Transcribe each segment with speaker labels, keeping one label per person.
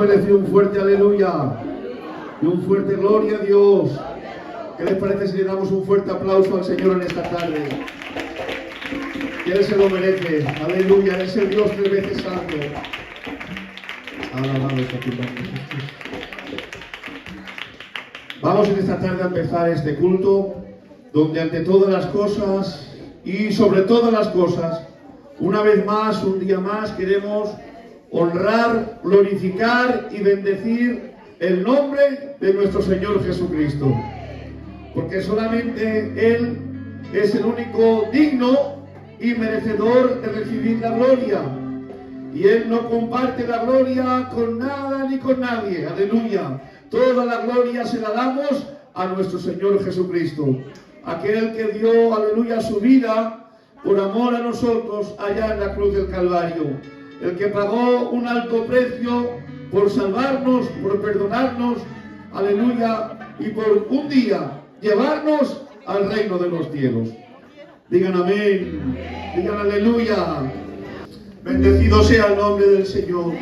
Speaker 1: merece un fuerte aleluya y un fuerte gloria a Dios? ¿Qué les parece si le damos un fuerte aplauso al Señor en esta tarde? Que Él se lo merece. Aleluya, Él es el Dios 3 veces santo. Alabado sea tu nombre, Jesús. Vamos en esta tarde a empezar este culto, donde ante todas las cosas y sobre todas las cosas, una vez más, un día más, queremos honrar, glorificar y bendecir el nombre de nuestro Señor Jesucristo. Porque solamente Él es el único digno y merecedor de recibir la gloria. Y Él no comparte la gloria con nada ni con nadie. Aleluya. Toda la gloria se la damos a nuestro Señor Jesucristo. Aquel que dio, aleluya, su vida por amor a nosotros allá en la cruz del Calvario. El que pagó un alto precio por salvarnos, por perdonarnos, aleluya, y por un día llevarnos al reino de los cielos. Digan amén, digan aleluya. Bendecido sea el nombre del Señor.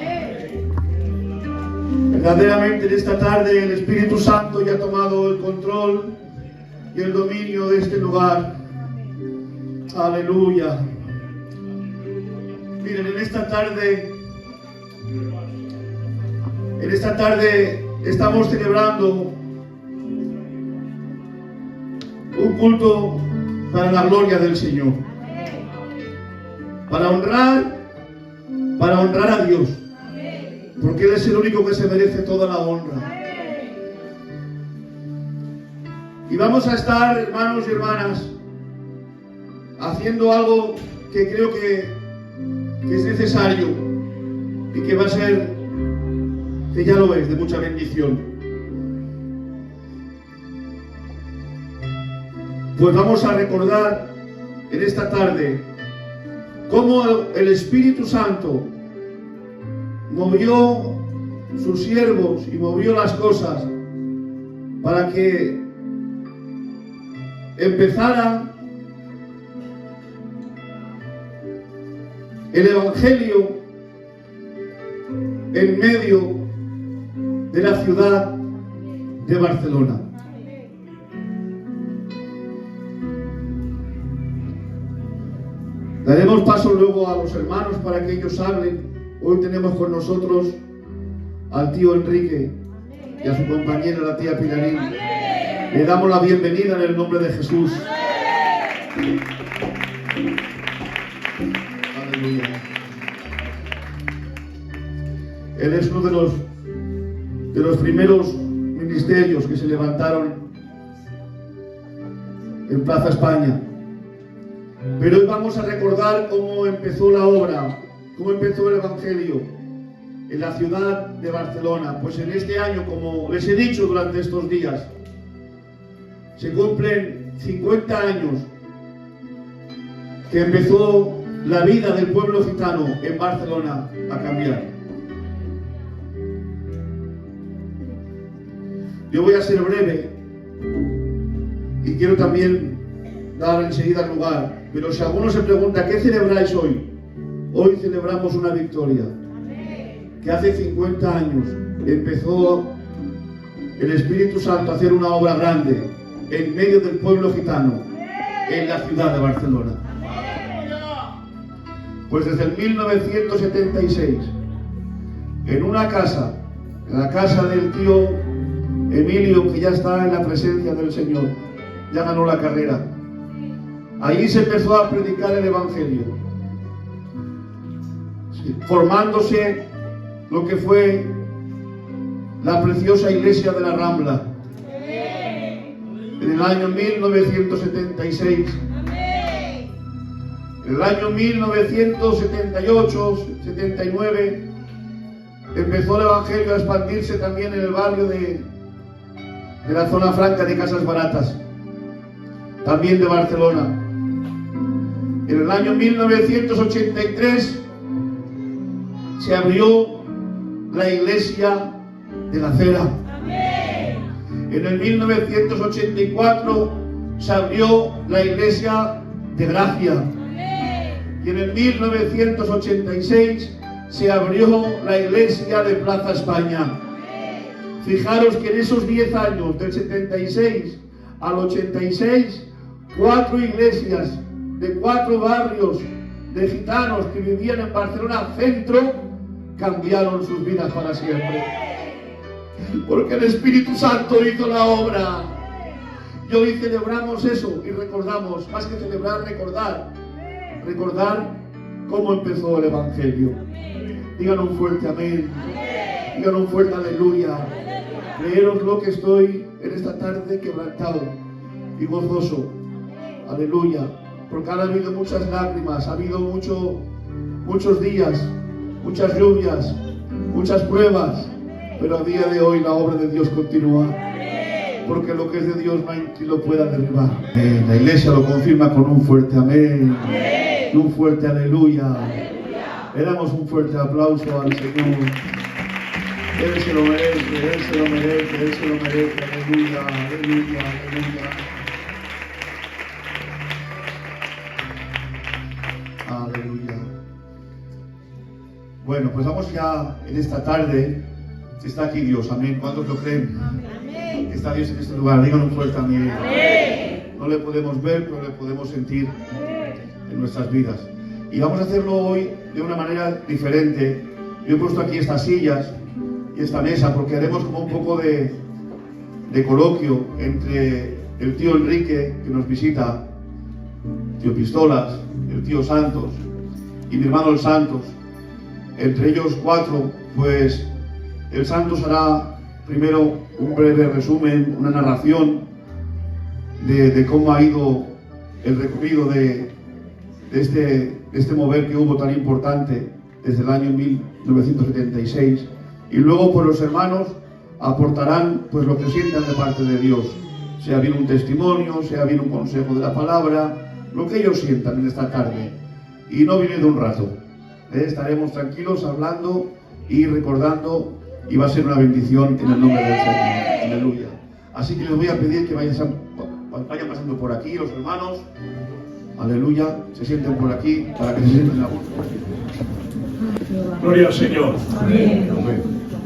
Speaker 1: Verdaderamente en esta tarde el Espíritu Santo ya ha tomado el control y el dominio de este lugar. Aleluya. Miren, en esta tarde estamos celebrando un culto para la gloria del Señor, para honrar a Dios, porque Él es el único que se merece toda la honra. Y vamos a estar, hermanos y hermanas, haciendo algo que creo que es necesario y que va a ser, que ya lo es, de mucha bendición. Pues vamos a recordar en esta tarde cómo el Espíritu Santo movió sus siervos y movió las cosas para que empezara el Evangelio en medio de la ciudad de Barcelona. Daremos paso luego a los hermanos para que ellos hablen. Hoy tenemos con nosotros al tío Enrique y a su compañera, la tía Pilarín. Le damos la bienvenida en el nombre de Jesús. Aleluya. Él es uno de los primeros ministerios que se levantaron en Plaza España. Pero hoy vamos a recordar cómo empezó la obra, cómo empezó el Evangelio en la ciudad de Barcelona. Pues en este año, como les he dicho durante estos días, se cumplen 50 años que empezó la vida del pueblo gitano en Barcelona a cambiar. Yo voy a ser breve y quiero también dar enseguida lugar. Pero si alguno se pregunta, ¿qué celebráis hoy? Hoy celebramos una victoria. Que hace 50 años empezó el Espíritu Santo a hacer una obra grande en medio del pueblo gitano en la ciudad de Barcelona. Pues desde el 1976, en una casa, en la casa del tío Emilio, que ya está en la presencia del Señor, ya ganó la carrera. Allí se empezó a predicar el Evangelio, formándose lo que fue la preciosa iglesia de la Rambla. En el año 1976, en el año 1978-79, empezó el Evangelio a expandirse también en el barrio de la zona franca de Casas Baratas, también de Barcelona. En el año 1983 se abrió la iglesia de la Cera. En el 1984 se abrió la iglesia de Gracia. Y en el 1986 se abrió la iglesia de Plaza España. Fijaros que en esos 10 años, del 76 al 86, 4 iglesias de 4 barrios de gitanos que vivían en Barcelona centro cambiaron sus vidas para siempre. Porque el Espíritu Santo hizo la obra. Y hoy celebramos eso y recordamos, más que celebrar, recordar cómo empezó el Evangelio. Digan un fuerte amén, digan un fuerte aleluya. Creeros lo que estoy en esta tarde quebrantado y gozoso. Aleluya. Porque han habido muchas lágrimas, ha habido muchos días, muchas lluvias, muchas pruebas, pero a día de hoy la obra de Dios continúa. Porque lo que es de Dios no hay quien lo pueda derribar. La iglesia lo confirma con un fuerte amén y un fuerte aleluya. Le damos un fuerte aplauso al Señor. Él se lo merece, Él se lo merece, Él se lo merece. Aleluya, aleluya, aleluya. Aleluya. Bueno, pues vamos ya en esta tarde. Está aquí Dios, amén. ¿Cuántos lo creen? Amén. Está Dios en este lugar. Digan un fuerte amén. Amén. No le podemos ver, pero le podemos sentir en nuestras vidas. Y vamos a hacerlo hoy de una manera diferente. Yo he puesto aquí estas sillas y esta mesa porque haremos como un poco de coloquio entre el tío Enrique, que nos visita, tío Pistolas, el tío Santos y mi hermano el Santos. Entre ellos 4, pues el Santos hará primero un breve resumen, una narración de cómo ha ido el recorrido de este mover que hubo tan importante desde el año 1976. Y luego pues los hermanos aportarán pues lo que sientan de parte de Dios, sea bien un testimonio, sea bien un consejo de la palabra, lo que ellos sientan en esta tarde. Y no viene de un rato, estaremos tranquilos hablando y recordando, y va a ser una bendición en el nombre del Señor. Aleluya. Así que les voy a pedir que vayan pasando por aquí los hermanos. Aleluya, se sienten por aquí para que se sienten a gusto.
Speaker 2: Gloria al Señor. Amén.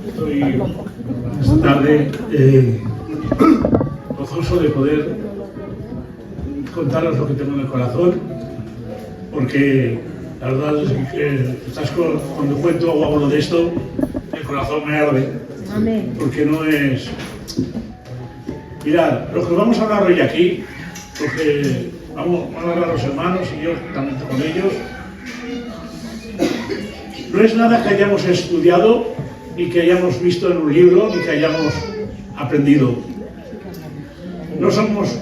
Speaker 2: Estoy esta tarde gozoso de poder contaros lo que tengo en el corazón, porque la verdad es que cuando cuento o hablo de esto, el corazón me arde. Amén. Porque no es... Mirad, lo que vamos a hablar hoy aquí, lo que vamos a hablar los hermanos y yo también con ellos, no es nada que hayamos estudiado, ni que hayamos visto en un libro, ni que hayamos aprendido. No somos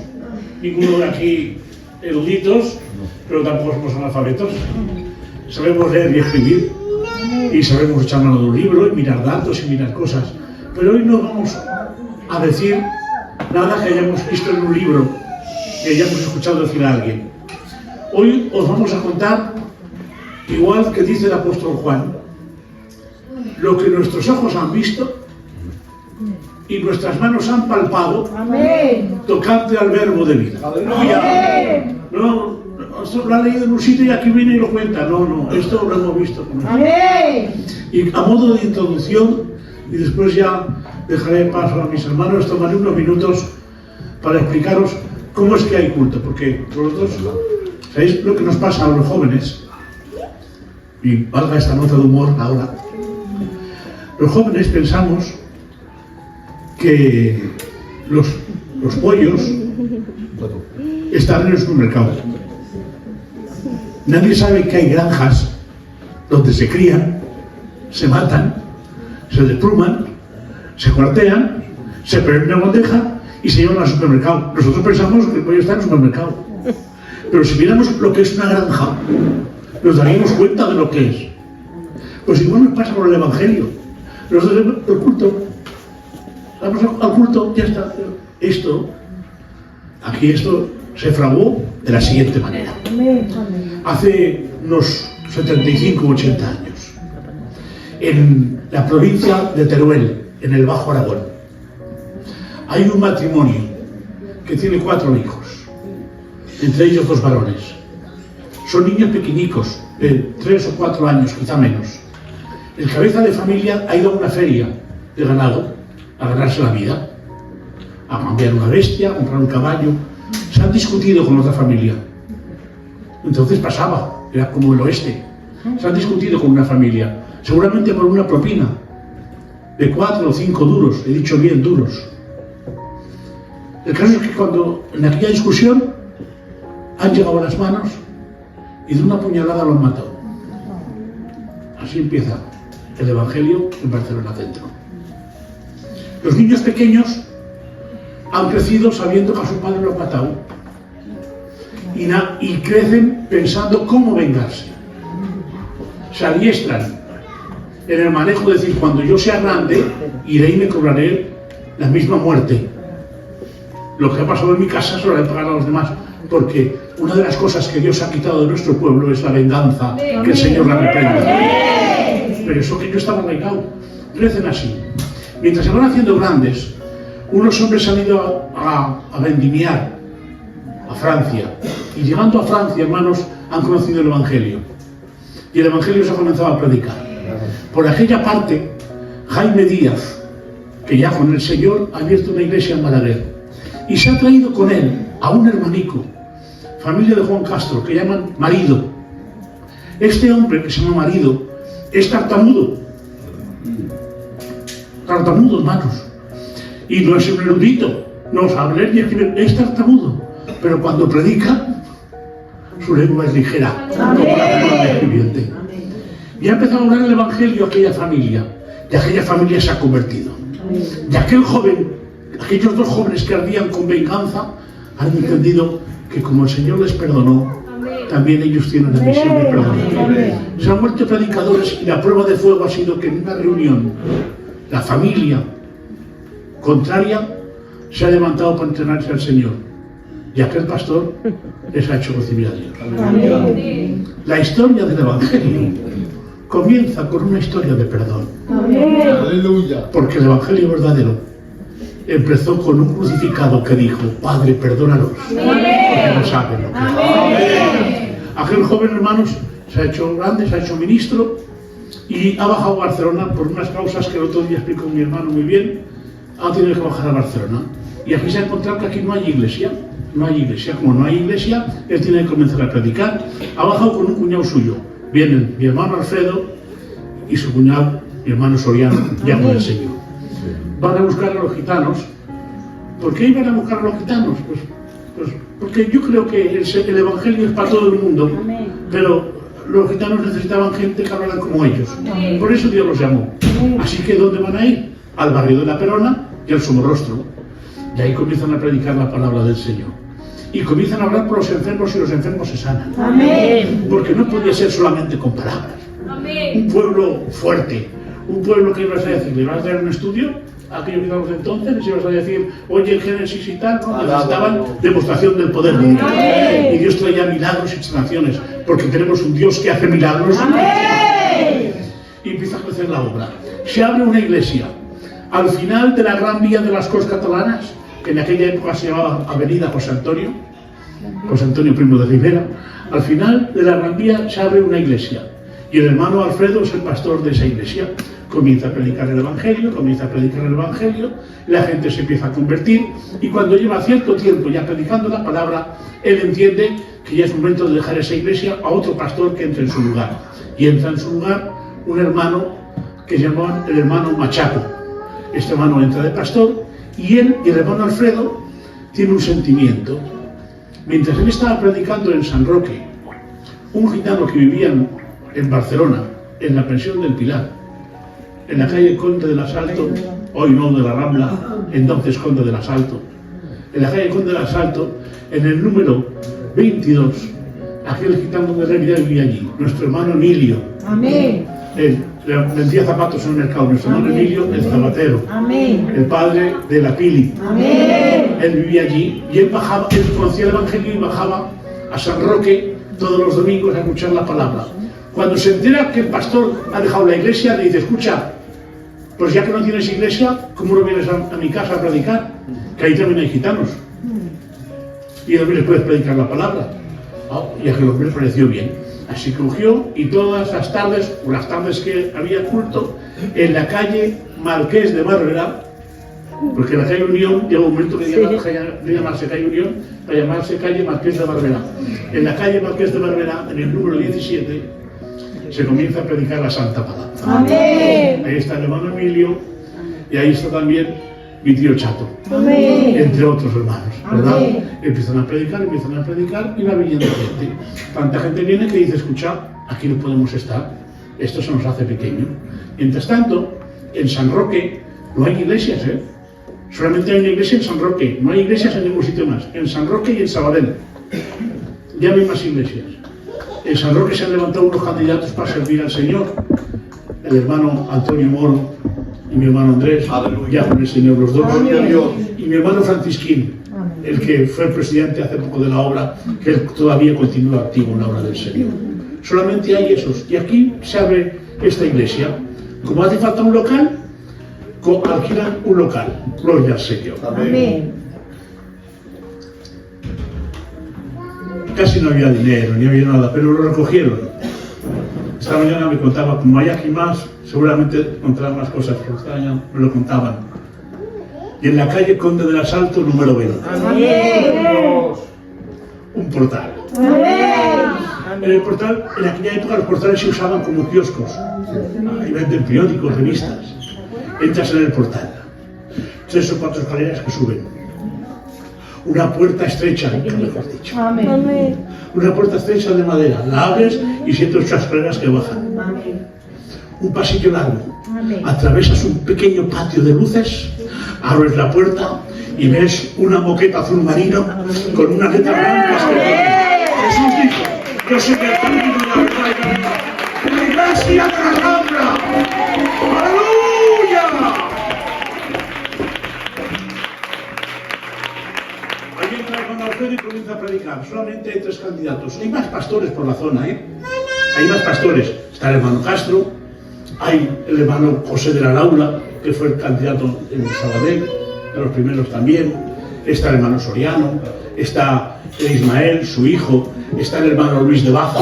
Speaker 2: ninguno de aquí eruditos, pero tampoco somos analfabetos. Sabemos leer y escribir, y sabemos echar mano de un libro, y mirar datos y mirar cosas. Pero hoy no vamos a decir nada que hayamos visto en un libro, que hayamos escuchado decir a alguien. Hoy os vamos a contar, igual que dice el apóstol Juan, lo que nuestros ojos han visto y nuestras manos han palpado. Amén. Tocante al verbo de vida. Aleluya. No, esto lo ha leído en un sitio y aquí viene y lo cuenta. No, esto lo hemos visto. Amén. Y a modo de introducción, y después ya dejaré paso a mis hermanos, tomaré unos minutos para explicaros cómo es que hay culto, porque vosotros sabéis lo que nos pasa a los jóvenes, y valga esta nota de humor ahora. Los jóvenes pensamos que los pollos están en el supermercado. Nadie sabe que hay granjas donde se crían, se matan, se despluman, se cuartean, se ponen en una bandeja y se llevan al supermercado. Nosotros pensamos que el pollo está en el supermercado. Pero si viéramos lo que es una granja, nos daríamos cuenta de lo que es. Pues igual nos pasa con el Evangelio. Nosotros el culto, vamos al culto, ya está. Esto se fraguó de la siguiente manera. Hace unos 75 o 80 años, en la provincia de Teruel, en el Bajo Aragón, hay un matrimonio que tiene 4 hijos, entre ellos 2 varones. Son niños pequeñicos, de 3 o 4 años, quizá menos. El cabeza de familia ha ido a una feria de ganado a ganarse la vida, a cambiar una bestia, a comprar un caballo. Se han discutido con otra familia. Entonces pasaba, era como el oeste. Se han discutido con una familia, seguramente por una propina de 4 o 5 duros, he dicho bien duros. El caso es que cuando en aquella discusión han llegado a las manos y de una puñalada lo han matado. Así empieza el Evangelio en Barcelona Centro. Los niños pequeños han crecido sabiendo que a su padre lo han matado y crecen pensando cómo vengarse. Se adiestran en el manejo de decir, cuando yo sea grande, iré y me cobraré la misma muerte. Lo que ha pasado en mi casa se lo haré pagar a los demás, porque una de las cosas que Dios ha quitado de nuestro pueblo es la venganza, que el Señor la reprenda. Pero eso que yo estaba arraigado, crecen así. Mientras se van haciendo grandes, unos hombres han ido a vendimiar a Francia, y llegando a Francia, hermanos, han conocido el Evangelio. Y el Evangelio se ha comenzado a predicar. Por aquella parte, Jaime Díaz, que ya con el Señor ha abierto una iglesia en Balaguer, y se ha traído con él a un hermanico, familia de Juan Castro, que llaman Marido. Este hombre, que se llama Marido, es tartamudo. Tartamudo, hermanos. Y no es un erudito, no sabe leer ni escribir, es tartamudo. Pero cuando predica, su lengua es ligera, como la pluma del escribiente. Y ha empezado a hablar el Evangelio a aquella familia, y aquella familia se ha convertido. Y aquel joven, aquellos dos jóvenes que ardían con venganza, han entendido que como el Señor les perdonó, también ellos tienen la misión de perdonar. Se han vuelto predicadores y la prueba de fuego ha sido que en una reunión, la familia contraria se ha levantado para entrenarse al Señor. Y aquel pastor les ha hecho recibir a Dios. La historia del Evangelio comienza con una historia de perdón.
Speaker 3: Aleluya.
Speaker 2: Porque el Evangelio verdadero empezó con un crucificado que dijo, Padre, perdónalos, porque no saben lo que hacen. Aquel joven, hermanos, se ha hecho grande, se ha hecho ministro y ha bajado a Barcelona por unas causas que el otro día explicó mi hermano muy bien. Ha tenido que bajar a Barcelona. Y aquí se ha encontrado que aquí no hay iglesia. No hay iglesia. Como no hay iglesia, él tiene que comenzar a predicar. Ha bajado con un cuñado suyo. Vienen mi hermano Alfredo y su cuñado, mi hermano Soriano, ya con el Señor. Van a buscar a los gitanos. ¿Por qué iban a buscar a los gitanos? Pues porque yo creo que el Evangelio es para todo el mundo, pero los gitanos necesitaban gente que hablara como ellos. Por eso Dios los llamó. Así que ¿dónde van a ir? Al barrio de la Perona y al Somorrostro. Y ahí comienzan a predicar la palabra del Señor. Y comienzan a hablar por los enfermos y los enfermos se sanan.
Speaker 4: Amén.
Speaker 2: Porque no podía ser solamente con palabras.
Speaker 4: Amén.
Speaker 2: Un pueblo fuerte, un pueblo que ibas a decir, ¿le vas a dar un estudio a aquellos gitanos de entonces? ¿Les ibas a decir, oye, el Génesis y tal? No, necesitaban demostración del poder de Dios.
Speaker 4: Amén.
Speaker 2: Y Dios traía milagros y sanaciones, porque tenemos un Dios que hace milagros.
Speaker 4: Amén.
Speaker 2: Y empieza a crecer la obra. Se abre una iglesia al final de la gran vía de las Corts Catalanas, que en aquella época se llamaba Avenida José Antonio Primo de Rivera. Al final de la gran vía se abre una iglesia y el hermano Alfredo es el pastor de esa iglesia. Comienza a predicar el Evangelio, la gente se empieza a convertir y cuando lleva cierto tiempo ya predicando la palabra, él entiende que ya es momento de dejar esa iglesia a otro pastor que entre en su lugar. Y entra en su lugar un hermano que llamaban el hermano Machaco. Este hermano entra de pastor y él y el hermano Alfredo tienen un sentimiento. Mientras él estaba predicando en San Roque, un gitano que vivía en Barcelona, en la pensión del Pilar, en la calle Conde del Asalto, hoy no de la Rambla, entonces Conde del Asalto, en la calle Conde del Asalto, en el número 22, aquel gitano de Revilla vivía allí, nuestro hermano Emilio.
Speaker 4: Amén.
Speaker 2: Él vendía zapatos en el mercado, nuestro hermano Emilio, el zapatero.
Speaker 4: Amén.
Speaker 2: El padre de la Pili.
Speaker 4: Amén.
Speaker 2: Él vivía allí y él conocía el Evangelio y bajaba a San Roque todos los domingos a escuchar la palabra. Cuando se entera que el pastor ha dejado la iglesia, le dice, escucha, pues ya que no tienes iglesia, ¿cómo no vienes a mi casa a predicar? Que ahí también hay gitanos. Y también les puedes predicar la palabra. Y a que el hombre le pareció bien. Así cogió y todas las tardes, o las tardes que había culto, en la calle Marqués de Barberá, porque en la calle Unión llega un momento que de llamarse calle Unión para llamarse calle Marqués de Barberá. En la calle Marqués de Barberá, en el número 17, se comienza a predicar la Santa Palabra.
Speaker 4: Amén.
Speaker 2: Ahí está el hermano Emilio y ahí está también mi tío Chato,
Speaker 4: Amén.
Speaker 2: entre otros hermanos, ¿verdad?
Speaker 4: Amén.
Speaker 2: Empiezan a predicar y va viniendo gente. Tanta gente viene que dice, escucha, aquí no podemos estar, esto se nos hace pequeño. Mientras tanto, en San Roque no hay iglesias, ¿eh? Solamente hay una iglesia en San Roque, no hay iglesias en ningún sitio más, en San Roque y en Sabadell. Ya no hay más iglesias. En San Roque se han levantado unos candidatos para servir al Señor, el hermano Antonio Moro y mi hermano Andrés, ya con el Señor los dos, y mi hermano Francisquín, el que fue presidente hace poco de la obra, que él todavía continúa activo en la obra del Señor. Solamente hay esos, y aquí se abre esta iglesia. Como hace falta un local, alquilan un local, gloria al Señor.
Speaker 4: Amén.
Speaker 2: Casi no había dinero, ni había nada, pero lo recogieron. Esta mañana me contaba, como hay aquí más, seguramente encontrarán más cosas, pero esta mañana me lo contaban. Y en la calle Conde del Asalto, número 20.
Speaker 4: Amén.
Speaker 2: Un portal.
Speaker 4: Amén.
Speaker 2: En el portal, en aquella época los portales se usaban como kioscos. Ahí venden periódicos, revistas. Entras en el portal. 3 o 4 escaleras que suben. Una puerta estrecha, nunca mejor dicho.
Speaker 4: Amén.
Speaker 2: Una puerta estrecha de madera. La abres y sientes 8 escaleras que bajan.
Speaker 4: Amén.
Speaker 2: Un pasillo largo.
Speaker 4: Amén.
Speaker 2: Atravesas un pequeño patio de luces, abres la puerta y ves una moqueta azul marino con unas letras blancas que pone, Jesús dijo, yo soy el camino y la verdad y la vida. ¡La iglesia de la Rambla! ¡Aleluya! Ahí entra el hermano Alfredo y comienza a predicar. Solamente hay 3 candidatos. Hay más pastores por la zona, ¿eh? Hay más pastores. Está el hermano Castro, hay el hermano José de la Laura, que fue el candidato en Sabadell, de los primeros también. Está el hermano Soriano, está el Ismael, su hijo, está el hermano Luis de Baja.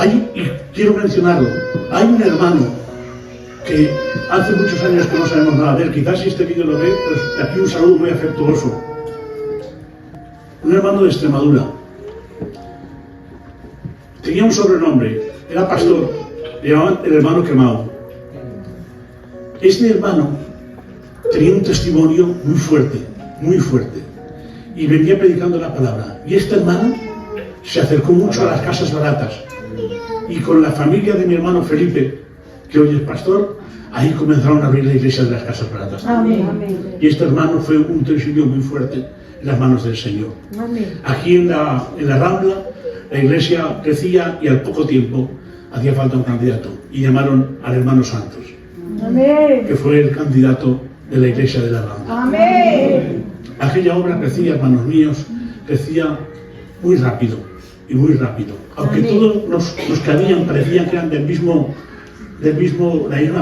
Speaker 2: Y quiero mencionarlo, hay un hermano que hace muchos años que no sabemos nada de él, quizás si este vídeo lo ve, pues de aquí un saludo muy afectuoso. Un hermano de Extremadura. Tenía un sobrenombre, era pastor, le llamaban el hermano quemado. Este hermano tenía un testimonio muy fuerte, y venía predicando la palabra. Y este hermano se acercó mucho a las casas baratas, y con la familia de mi hermano Felipe, que hoy es pastor, ahí comenzaron a abrir la iglesia de las casas baratas.
Speaker 4: Amén.
Speaker 2: Y este hermano fue un testimonio muy fuerte en las manos del Señor.
Speaker 4: Amén.
Speaker 2: Aquí en la Rambla, la iglesia crecía y al poco tiempo hacía falta un candidato. Y llamaron al hermano Santos,
Speaker 4: Amén.
Speaker 2: que fue el candidato de la iglesia de la Rambla.
Speaker 4: Amén.
Speaker 2: Aquella obra crecía, hermanos míos, crecía muy rápido y muy rápido. Aunque
Speaker 4: Amén.
Speaker 2: todos los que habían parecían que eran de la misma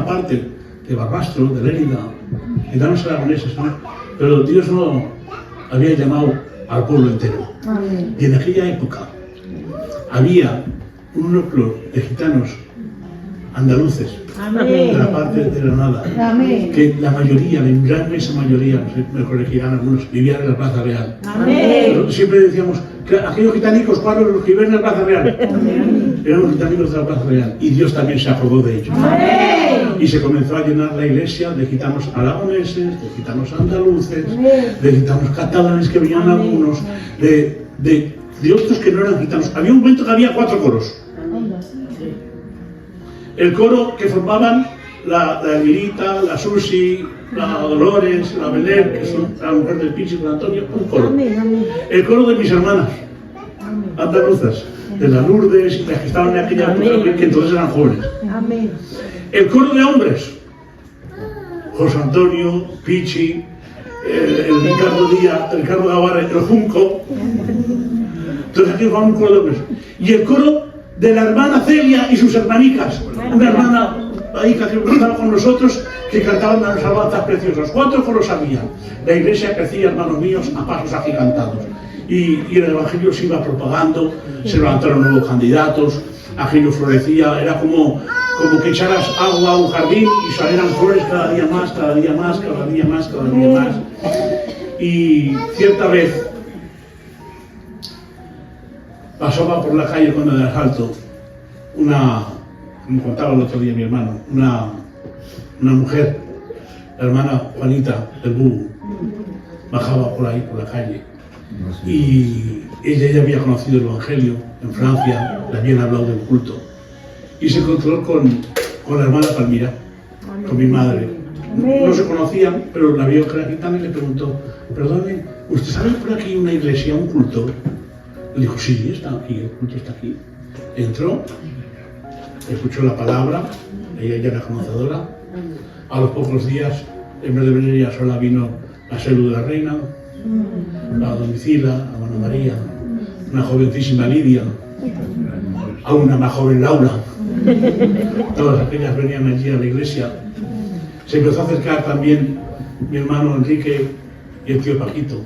Speaker 2: parte, de Barbastro, de Lérida, de Danos Aragoneses, ¿no? Pero Dios no había llamado al pueblo entero.
Speaker 4: Amén.
Speaker 2: Y en aquella época había un núcleo de gitanos andaluces de la parte de Granada,
Speaker 4: Amén.
Speaker 2: que la mayoría, la inmensa mayoría, me corregirán algunos, vivían en la Plaza Real.
Speaker 4: Amén.
Speaker 2: Pero siempre decíamos que aquellos gitanicos, ¿cuáles los que viven en la Plaza Real? Eran los gitanicos de la Plaza Real, y Dios también se acordó de ellos.
Speaker 4: Amén.
Speaker 2: Y se comenzó a llenar la iglesia de gitanos aragoneses, de gitanos andaluces,
Speaker 4: Amén.
Speaker 2: de gitanos catalanes que venían algunos, de otros que no eran gitanos. Había un momento que había 4 coros. El coro que formaban la Elvirita, la Susi, la Dolores, la Belén, que son la mujer del Pinche con Antonio, un coro.
Speaker 4: Amén.
Speaker 2: El coro de mis hermanas andaluzas, de las Lourdes y las que estaban en aquella época, que entonces eran jóvenes.
Speaker 4: Amén.
Speaker 2: El coro de hombres, José Antonio, Pichi, el Ricardo Díaz, el Ricardo Gavarra, el Junco. Entonces aquí forman un coro de hombres. Y el coro de la hermana Celia y sus hermanicas, una hermana ahí que estaba con nosotros, que cantaban unas alabanzas preciosas. ¿Cuántos coros había? La iglesia crecía, hermanos míos, a pasos agigantados. Y el evangelio se iba propagando, se levantaron nuevos candidatos, aquello florecía, era como que echaras agua a un jardín y salieran flores cada día más, cada día más, cada día más, cada día más. Y cierta vez pasaba por la calle Conde del Asalto como contaba el otro día mi hermano, una mujer, la hermana Juanita del Búho, bajaba por ahí, por la calle, y ella ya había conocido el Evangelio en Francia, le habían hablado del culto, y se encontró con la hermana Palmira, con mi madre. No se conocían, pero la vio que era gitana y le preguntó: perdone, ¿usted sabe por aquí una iglesia, un culto? Le dijo: sí, está aquí, el culto está aquí. Entró, escuchó la palabra, ella ya era conocedora. A los pocos días, en vez de venir ella sola, vino la Celu de la Reina, la Domicila, la Mano María, una jovencísima Lidia, a una más joven Laura. Todas aquellas venían allí a la iglesia. Se empezó a acercar también mi hermano Enrique y el tío Paquito,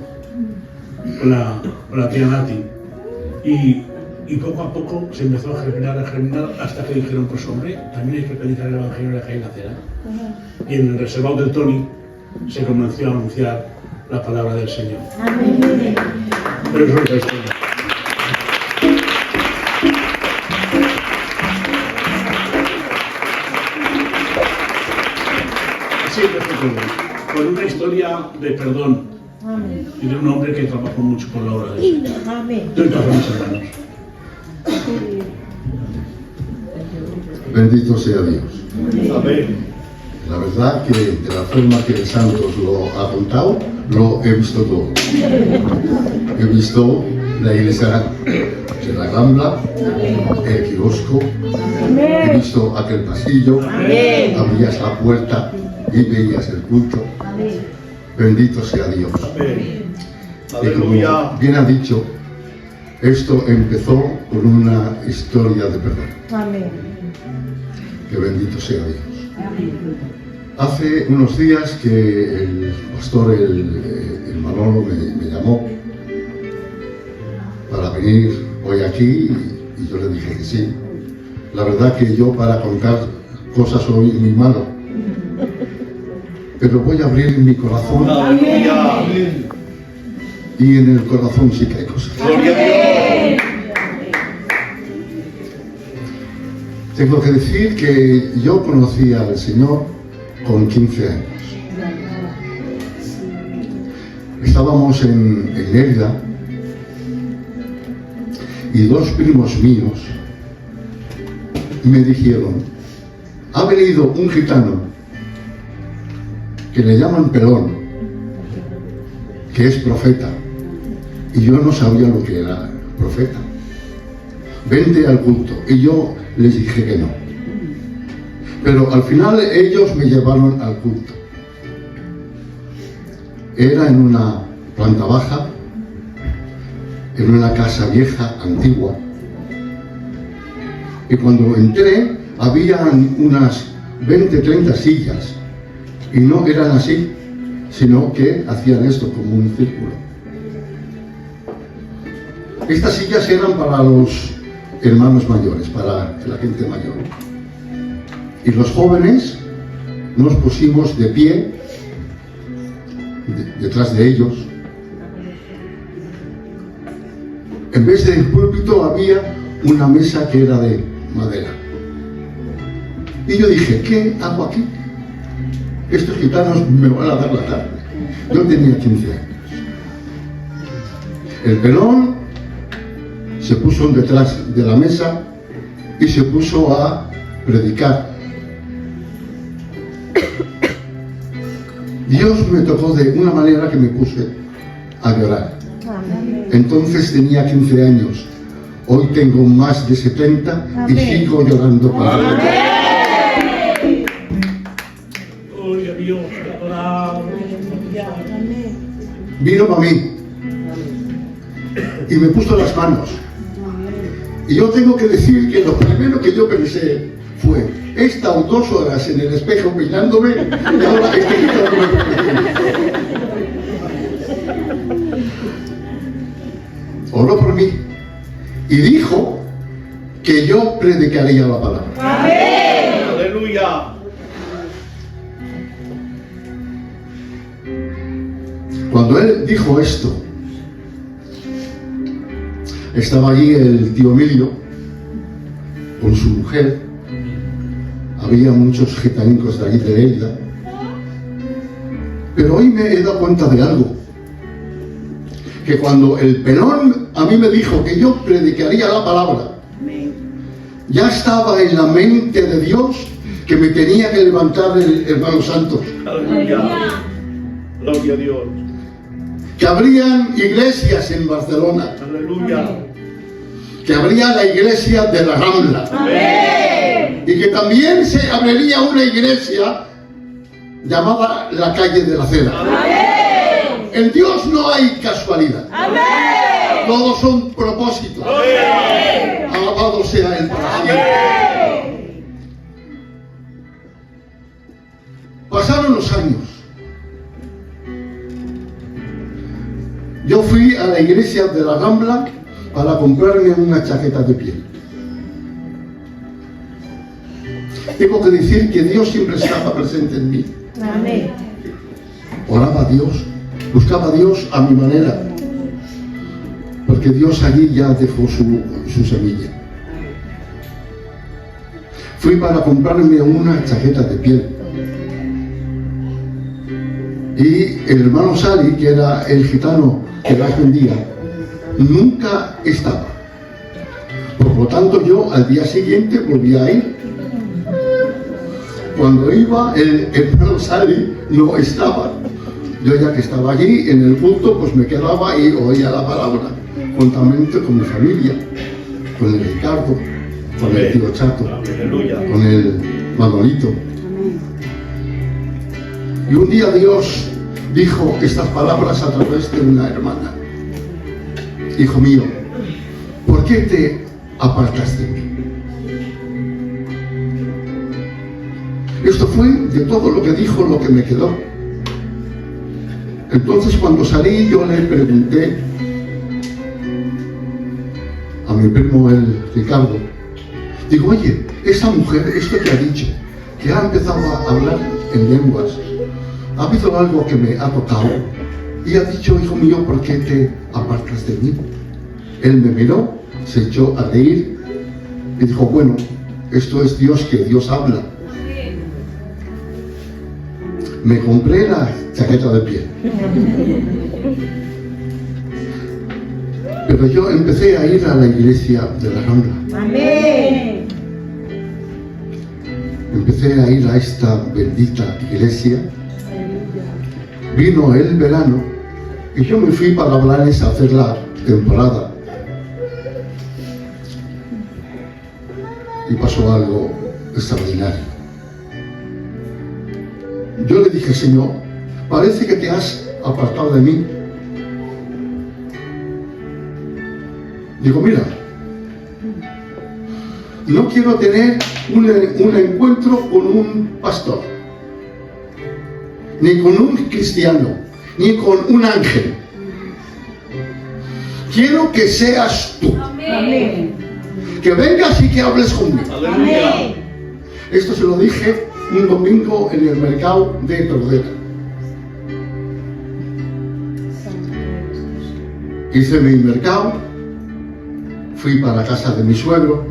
Speaker 2: con la tía Nati. Y poco a poco se empezó a germinar, hasta que dijeron: pues hombre, también hay que predicar el Evangelio de la calle Lacera. Y en el reservado del Tony se comenzó a anunciar la palabra del Señor.
Speaker 4: Amén.
Speaker 2: Pero eso es otra historia. Siempre fue con una historia de perdón y de un hombre que trabajó mucho por la obra del Señor.
Speaker 4: Amén.
Speaker 2: Doy paso a mis hermanos.
Speaker 3: Bendito sea Dios.
Speaker 2: Amén.
Speaker 3: La verdad que de la forma que el Santos lo ha contado, lo he visto todo. He visto la iglesia de la Rambla, el kiosco, he visto aquel pasillo, abrías la puerta y veías el culto. Bendito sea Dios.
Speaker 2: Amén.
Speaker 3: Y como bien ha dicho, esto empezó con una historia de perdón.
Speaker 4: Amén.
Speaker 3: Que bendito sea Dios. Hace unos días que el pastor, el Manolo, me llamó para venir hoy aquí y yo le dije que sí. La verdad que yo para contar cosas soy muy malo, pero voy a abrir mi corazón. Y en el corazón sí que hay cosas. Tengo que decir que yo conocí al Señor con 15 años. Estábamos en Lérida y dos primos míos me dijeron: ha venido un gitano que le llaman Pelón, que es profeta. Y yo no sabía lo que era profeta. Vente al culto. Y yo les dije que no. Pero al final ellos me llevaron al culto. Era en una planta baja, en una casa vieja, antigua. Y cuando entré, habían unas 20, 30 sillas. Y no eran así, sino que hacían esto como un círculo. Estas sillas eran para los hermanos mayores, para la gente mayor. Y los jóvenes nos pusimos de pie detrás de ellos. En vez del púlpito había una mesa que era de madera. Y yo dije: ¿qué hago aquí? Estos gitanos me van a dar la tarde. Yo tenía 15 años. El Pelón se puso detrás de la mesa y se puso a predicar. Dios me tocó de una manera que me puse a llorar. Entonces tenía 15 años. Hoy tengo más de 70 y sigo llorando para Dios.
Speaker 2: Gloria a Dios.
Speaker 3: Vino para mí y me puso las manos. Y yo tengo que decir que lo primero que yo pensé fue: he estado 2 horas en el espejo peinándome y ahora estoy quitándome el pelo. Oró por mí y dijo que yo predicaría la palabra.
Speaker 1: Aleluya.
Speaker 3: Cuando él dijo esto, estaba allí el tío Emilio con su mujer. Había muchos gitanicos de allí de Lleida. Pero hoy me he dado cuenta de algo. Que cuando el pelón a mí me dijo que yo predicaría la palabra, ya estaba en la mente de Dios que me tenía que levantar el hermano Santos.
Speaker 1: Aleluya. Gloria a Dios.
Speaker 3: Que habrían iglesias en Barcelona.
Speaker 1: Aleluya.
Speaker 3: Que habría la iglesia de la Rambla.
Speaker 4: Amén.
Speaker 3: Y que también se abriría una iglesia llamada la calle de la Cera.
Speaker 4: Amén.
Speaker 3: En Dios no hay casualidad.
Speaker 4: Amén.
Speaker 3: Todos son propósitos.
Speaker 4: Amén.
Speaker 3: Alabado sea el para siempre.
Speaker 4: Amén.
Speaker 3: Pasaron los años. Yo fui a la iglesia de la Rambla para comprarme una chaqueta de piel. Tengo que decir que Dios siempre estaba presente en mí.
Speaker 4: Amén.
Speaker 3: Oraba a Dios, buscaba a Dios a mi manera, porque Dios allí ya dejó su semilla. Fui para comprarme una chaqueta de piel. Y el hermano Sali, que era el gitano que las vendía, nunca estaba. Por lo tanto, yo al día siguiente volví a ir. Cuando iba, el hermano Sali no estaba. Yo, ya que estaba allí en el culto, pues me quedaba y oía la palabra, juntamente con mi familia, con el Ricardo, con el tío Chato,
Speaker 1: Aleluya.
Speaker 3: con el Manolito. Y un día Dios dijo estas palabras a través de una hermana: hijo mío, ¿por qué te apartas de mí? Esto fue de todo lo que dijo lo que me quedó. Entonces, cuando salí, yo le pregunté a mi primo el Ricardo, digo: oye, esa mujer, esto que ha dicho, que ha empezado a hablar en lenguas, ha habido algo que me ha tocado y ha dicho: hijo mío, ¿por qué te apartas de mí? Él me miró, se echó a reír y dijo: bueno, esto es Dios, que Dios habla. Me compré la chaqueta de piel. Pero yo empecé a ir a la iglesia de la Rambla.
Speaker 4: Amén.
Speaker 3: Empecé a ir a esta bendita iglesia. Vino el verano y yo me fui para Blanes a hacer la temporada. Y pasó algo extraordinario. Yo le dije: Señor, parece que te has apartado de mí. Digo: mira, no quiero tener un encuentro con un pastor, ni con un cristiano, ni con un ángel. Quiero que seas tú.
Speaker 4: Amén.
Speaker 3: Que vengas y que hables conmigo.
Speaker 1: Aleluya.
Speaker 4: Amén.
Speaker 3: Esto se lo dije un domingo en el mercado de Tordera. Hice mi mercado, fui para la casa de mi suegro.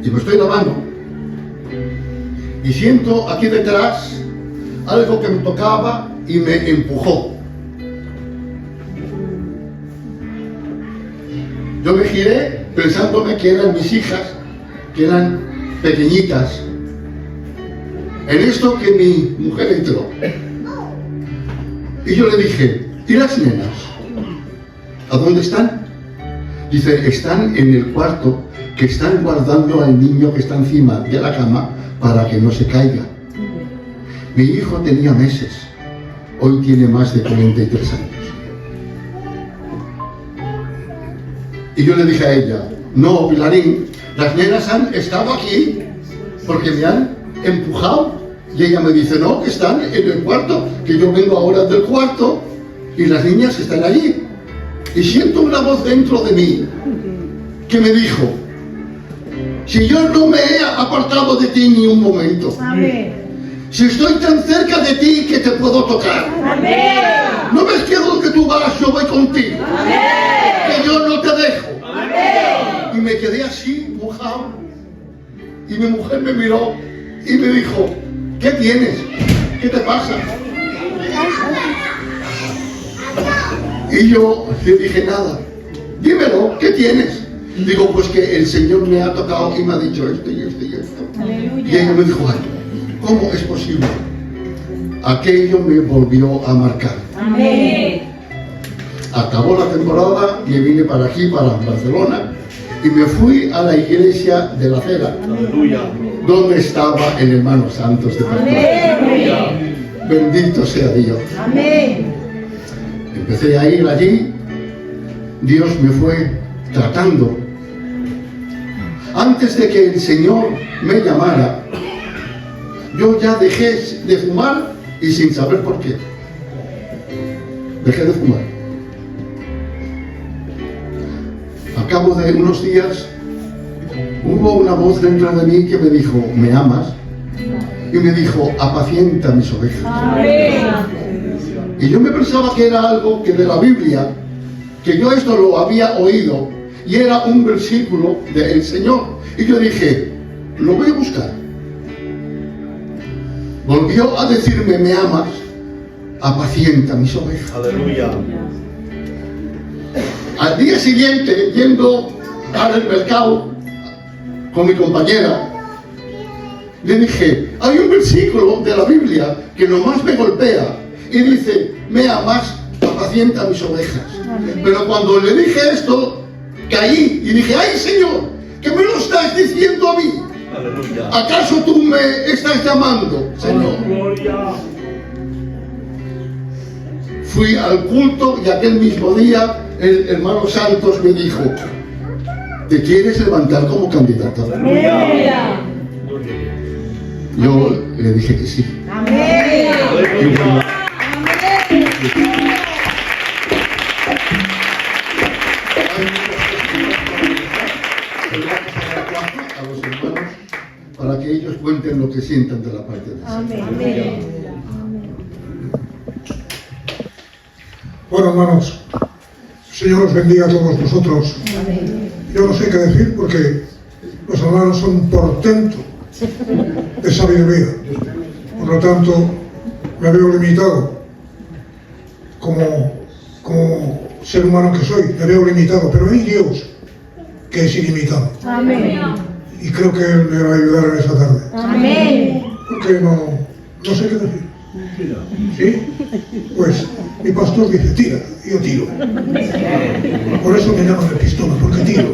Speaker 3: Y me estoy lavando. Y siento aquí detrás algo que me tocaba y me empujó. Yo me giré pensándome que eran mis hijas, que eran pequeñitas. En esto que mi mujer entró. Y yo le dije: ¿y las nenas? ¿A dónde están? Dice: están en el cuarto, que están guardando al niño que está encima de la cama para que no se caiga. Mi hijo tenía meses, hoy tiene más de 43 años. Y yo le dije a ella, no, Pilarín, las nenas han estado aquí porque me han empujado. Y ella me dice, no, que están en el cuarto, que yo vengo ahora del cuarto y las niñas están allí. Y siento una voz dentro de mí que me dijo, si yo no me he apartado de ti ni un momento,
Speaker 4: Amén.
Speaker 3: si estoy tan cerca de ti que te puedo tocar,
Speaker 4: Amén.
Speaker 3: ¿no ves que donde tú vas yo voy contigo?
Speaker 4: Amén.
Speaker 3: Que yo no te dejo.
Speaker 4: Amén.
Speaker 3: Y me quedé así, mojado. Y mi mujer me miró y me dijo, ¿qué tienes? ¿Qué te pasa? Y yo le dije, nada. Dímelo, ¿qué tienes? Digo, pues que el Señor me ha tocado y me ha dicho esto y esto y esto. Y ella me dijo, ay, ¿cómo es posible? Aquello me volvió a marcar.
Speaker 4: Amén.
Speaker 3: Acabó la temporada y me vine para aquí, para Barcelona, y me fui a la iglesia de la Cera, donde estaba el hermano Santos de Pamplona.
Speaker 4: Amén.
Speaker 3: Bendito sea Dios.
Speaker 4: Amén.
Speaker 3: Empecé a ir allí, Dios me fue tratando. Antes de que el Señor me llamara, yo ya dejé de fumar y sin saber por qué. Dejé de fumar. A cabo de unos días, hubo una voz dentro de mí que me dijo, ¿me amas? Y me dijo, apacienta mis ovejas.
Speaker 4: Amén.
Speaker 3: Y yo me pensaba que era algo que de la Biblia, que yo esto lo había oído, y era un versículo del Señor. Y yo dije, lo voy a buscar. Volvió a decirme, ¿me amas? Apacienta mis ovejas.
Speaker 1: Aleluya.
Speaker 3: Al día siguiente, yendo al mercado con mi compañera, le dije, hay un versículo de la Biblia que nomás me golpea y dice, me amas, apacienta mis ovejas. Pero cuando le dije esto, caí y dije, ay Señor, ¿qué me lo estás diciendo a mí?
Speaker 1: Aleluya.
Speaker 3: ¿Acaso tú me estás llamando, Señor?
Speaker 2: Gloria.
Speaker 3: Fui al culto y aquel mismo día el hermano Santos me dijo, ¿te quieres levantar como candidato?
Speaker 4: Aleluya.
Speaker 3: Yo le dije que sí.
Speaker 4: Amén.
Speaker 1: Aleluya.
Speaker 3: A los hermanos para que ellos cuenten lo que sientan de la parte de Dios.
Speaker 4: Amén.
Speaker 5: Bueno, hermanos, el Señor os bendiga a todos vosotros. Yo no sé qué decir porque los hermanos son un portento de sabiduría. Por lo tanto, me veo limitado como ser humano que soy. Me veo limitado, pero hay Dios que es ilimitado.
Speaker 4: Amén.
Speaker 5: Y creo que Él me va a ayudar en esta tarde.
Speaker 4: Amén.
Speaker 5: Porque no sé qué decir. ¿Sí? Pues mi pastor dice, tira, y yo tiro. Por eso me llaman el pistola, porque tiro.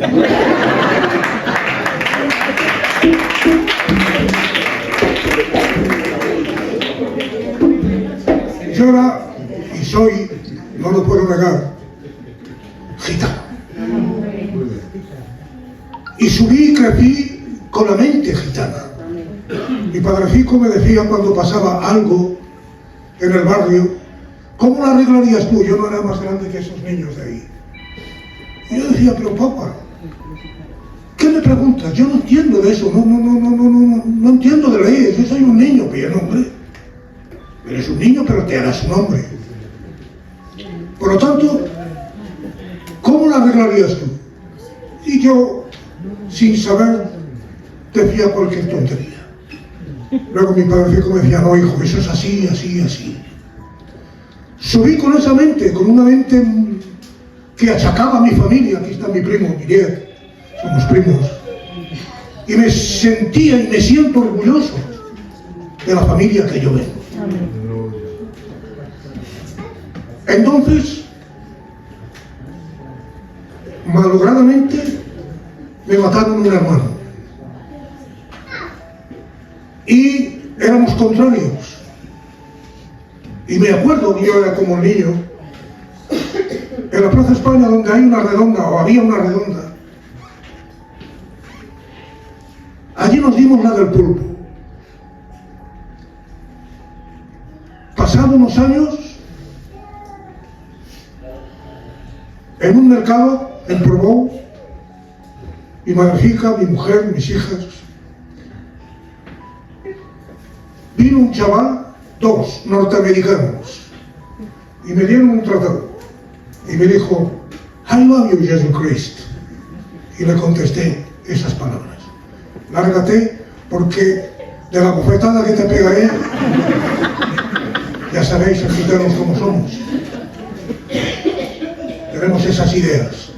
Speaker 5: Yo era, y soy, no lo puedo negar, gitano. Y subí y crecí con la mente gitana. Mi padrecico me decía cuando pasaba algo en el barrio, ¿cómo lo arreglarías tú? Yo no era más grande que esos niños de ahí. Y yo decía, pero papá, ¿qué me preguntas? Yo no entiendo de eso, no entiendo de leyes, yo soy un niño, bien hombre. Eres un niño, pero te harás un hombre. Por lo tanto, ¿cómo lo arreglarías tú? Y yo, sin saber, decía cualquier tontería. Luego mi padrecico me decía, no hijo, eso es así, así, así. Subí con esa mente, con una mente que achacaba a mi familia. Aquí está mi primo, Miguel, somos primos. Y me sentía y me siento orgulloso de la familia que yo vengo. Entonces, malogradamente, me mataron un hermano. Y éramos contrarios. Y me acuerdo que yo era como un niño. en la Plaza España, donde hay una redonda, o había una redonda, allí nos dimos la del pulpo. Pasados unos años, en un mercado en Portbou, mi madrecica, mi mujer, mis hijas, vino un chaval, dos norteamericanos, y me dieron un tratado y me dijo, I love you, Jesucristo. Y le contesté esas palabras: lárgate, porque de la bofetada que te pegaré, ya sabéis, los gitanos como somos, tenemos esas ideas.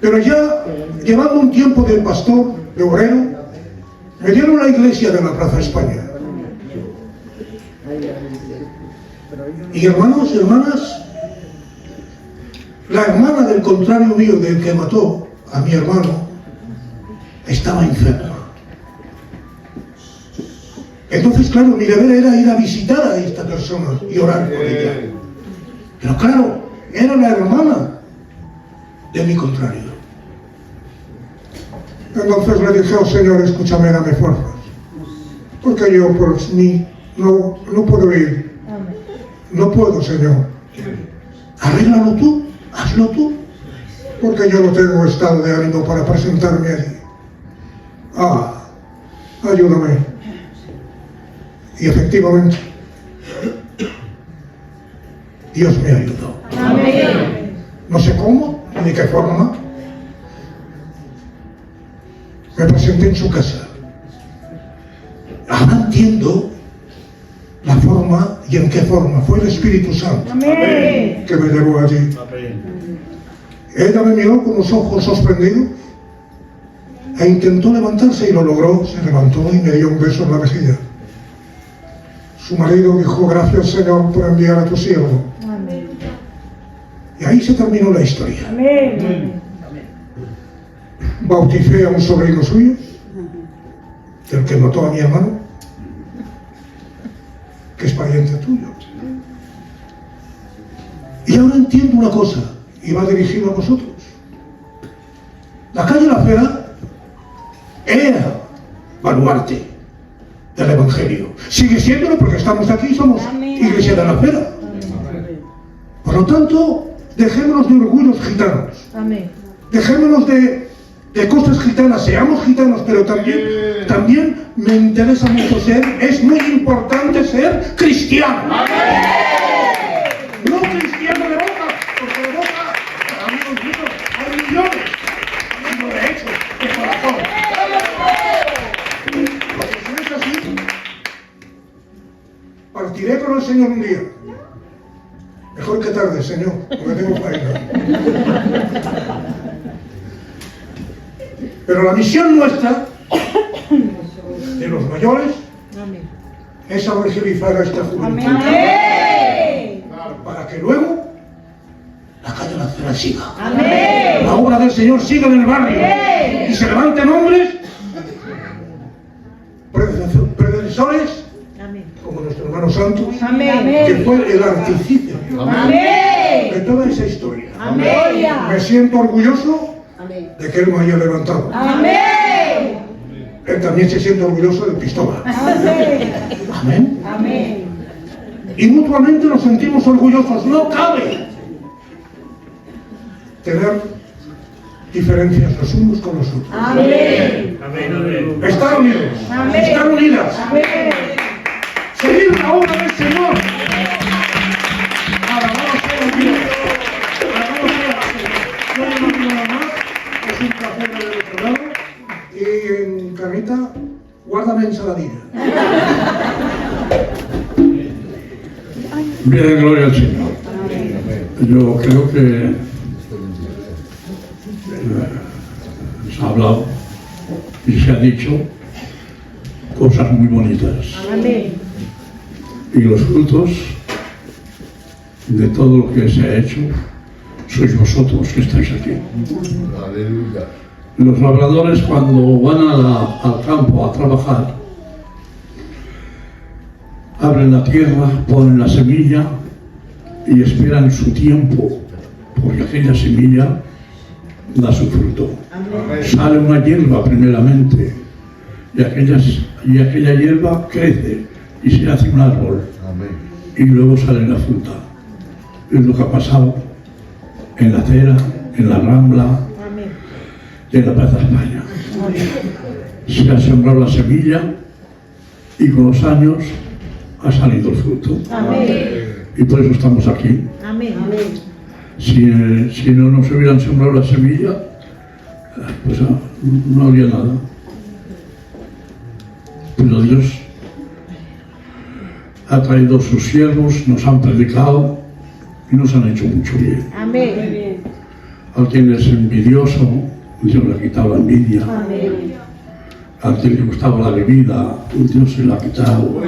Speaker 5: Pero ya llevando un tiempo de pastor, de obrero, me dieron la iglesia de la Plaza España. Y hermanos y hermanas, la hermana del contrario mío, del que mató a mi hermano, estaba enferma. Entonces, claro, mi deber era ir a visitar a esta persona y orar por ella. Pero claro, era la hermana de mi contrario. Entonces le dije, oh Señor, escúchame, dame fuerzas, porque yo por mí no puedo ir. No puedo, Señor. Arréglalo tú, hazlo tú, porque yo no tengo estado de ánimo para presentarme allí. Ayúdame. Y efectivamente, Dios me ayudó.
Speaker 4: Amén.
Speaker 5: No sé cómo, ni qué forma. Me presenté en su casa. Ahora entiendo la forma y en qué forma. Fue el Espíritu Santo
Speaker 4: Amén.
Speaker 5: que me llevó allí.
Speaker 2: Amén.
Speaker 5: Ella me miró con los ojos sorprendidos e intentó levantarse y lo logró. Se levantó y me dio un beso en la mejilla. Su marido dijo, gracias Señor por enviar a tu siervo.
Speaker 4: Amén.
Speaker 5: Y ahí se terminó la historia.
Speaker 4: Amén.
Speaker 5: Bauticé a un sobrino suyo, del que mató a mi hermano, que es pariente tuyo. Y ahora entiendo una cosa, y va dirigido a vosotros. La calle La Fera era baluarte del Evangelio. Sigue siéndolo porque estamos aquí, somos Iglesia de La Fera. Por lo tanto, dejémonos de orgullos gitanos.
Speaker 4: Amén.
Speaker 5: Dejémonos de cosas gitanas, seamos gitanos, pero también me interesa mucho es muy importante ser cristiano. No cristiano de boca, porque de boca, amigos míos, hay millones, sino de hecho, de corazón. Porque si no es así, partiré con el Señor un día. Mejor que tarde, Señor, porque tengo faena. Pero la misión nuestra, de los mayores, es evangelizar a esta juventud.
Speaker 4: Amén.
Speaker 5: Para que luego la calle La Fera siga.
Speaker 4: Amén.
Speaker 5: La obra del Señor siga en el barrio.
Speaker 4: Amén.
Speaker 5: Y se levanten hombres predecesores,
Speaker 4: Amén.
Speaker 5: como nuestro hermano Santos,
Speaker 4: Amén.
Speaker 5: que fue el artífice
Speaker 4: Amén.
Speaker 5: de toda esa historia.
Speaker 4: Amén.
Speaker 5: Me siento orgulloso de que él me haya levantado.
Speaker 4: Amén.
Speaker 5: Él también se siente orgulloso del pistola.
Speaker 4: Amén.
Speaker 5: Amén.
Speaker 4: Amén.
Speaker 5: Y mutuamente nos sentimos orgullosos. No cabe tener diferencias los unos con los otros.
Speaker 4: Amén.
Speaker 2: Amén. Amén.
Speaker 5: Estar unidos.
Speaker 4: Amén.
Speaker 5: Estar unidas.
Speaker 4: Amén.
Speaker 5: Seguir la obra del Señor. Alabado sea Dios. Alabado sea el Señor. Yo no digo nada más. Es un placer de vuestro lado. Y en Carnita, guárdame ensaladilla.
Speaker 6: Bien, gloria al Señor. Yo creo que se ha hablado y se ha dicho cosas muy bonitas.
Speaker 4: Amén.
Speaker 6: Y los frutos de todo lo que se ha hecho sois vosotros que estáis aquí.
Speaker 3: Aleluya.
Speaker 6: Los labradores, cuando van al campo a trabajar, abren la tierra, ponen la semilla y esperan su tiempo, porque aquella semilla da su fruto. Sale una hierba primeramente, y aquella hierba crece y se hace un árbol, y luego sale la fruta. Es lo que ha pasado en la acera, en la Rambla y en la Plaza España. Se ha sembrado la semilla y con los años ha salido el fruto. Y por eso estamos aquí. Si no nos hubieran sembrado la semilla, pues no habría nada. Pero Dios ha traído a sus siervos, nos han predicado y nos han hecho mucho bien. Al quien es envidioso, Dios le ha quitado la envidia. Al quien le gustaba la bebida, Dios se la ha quitado.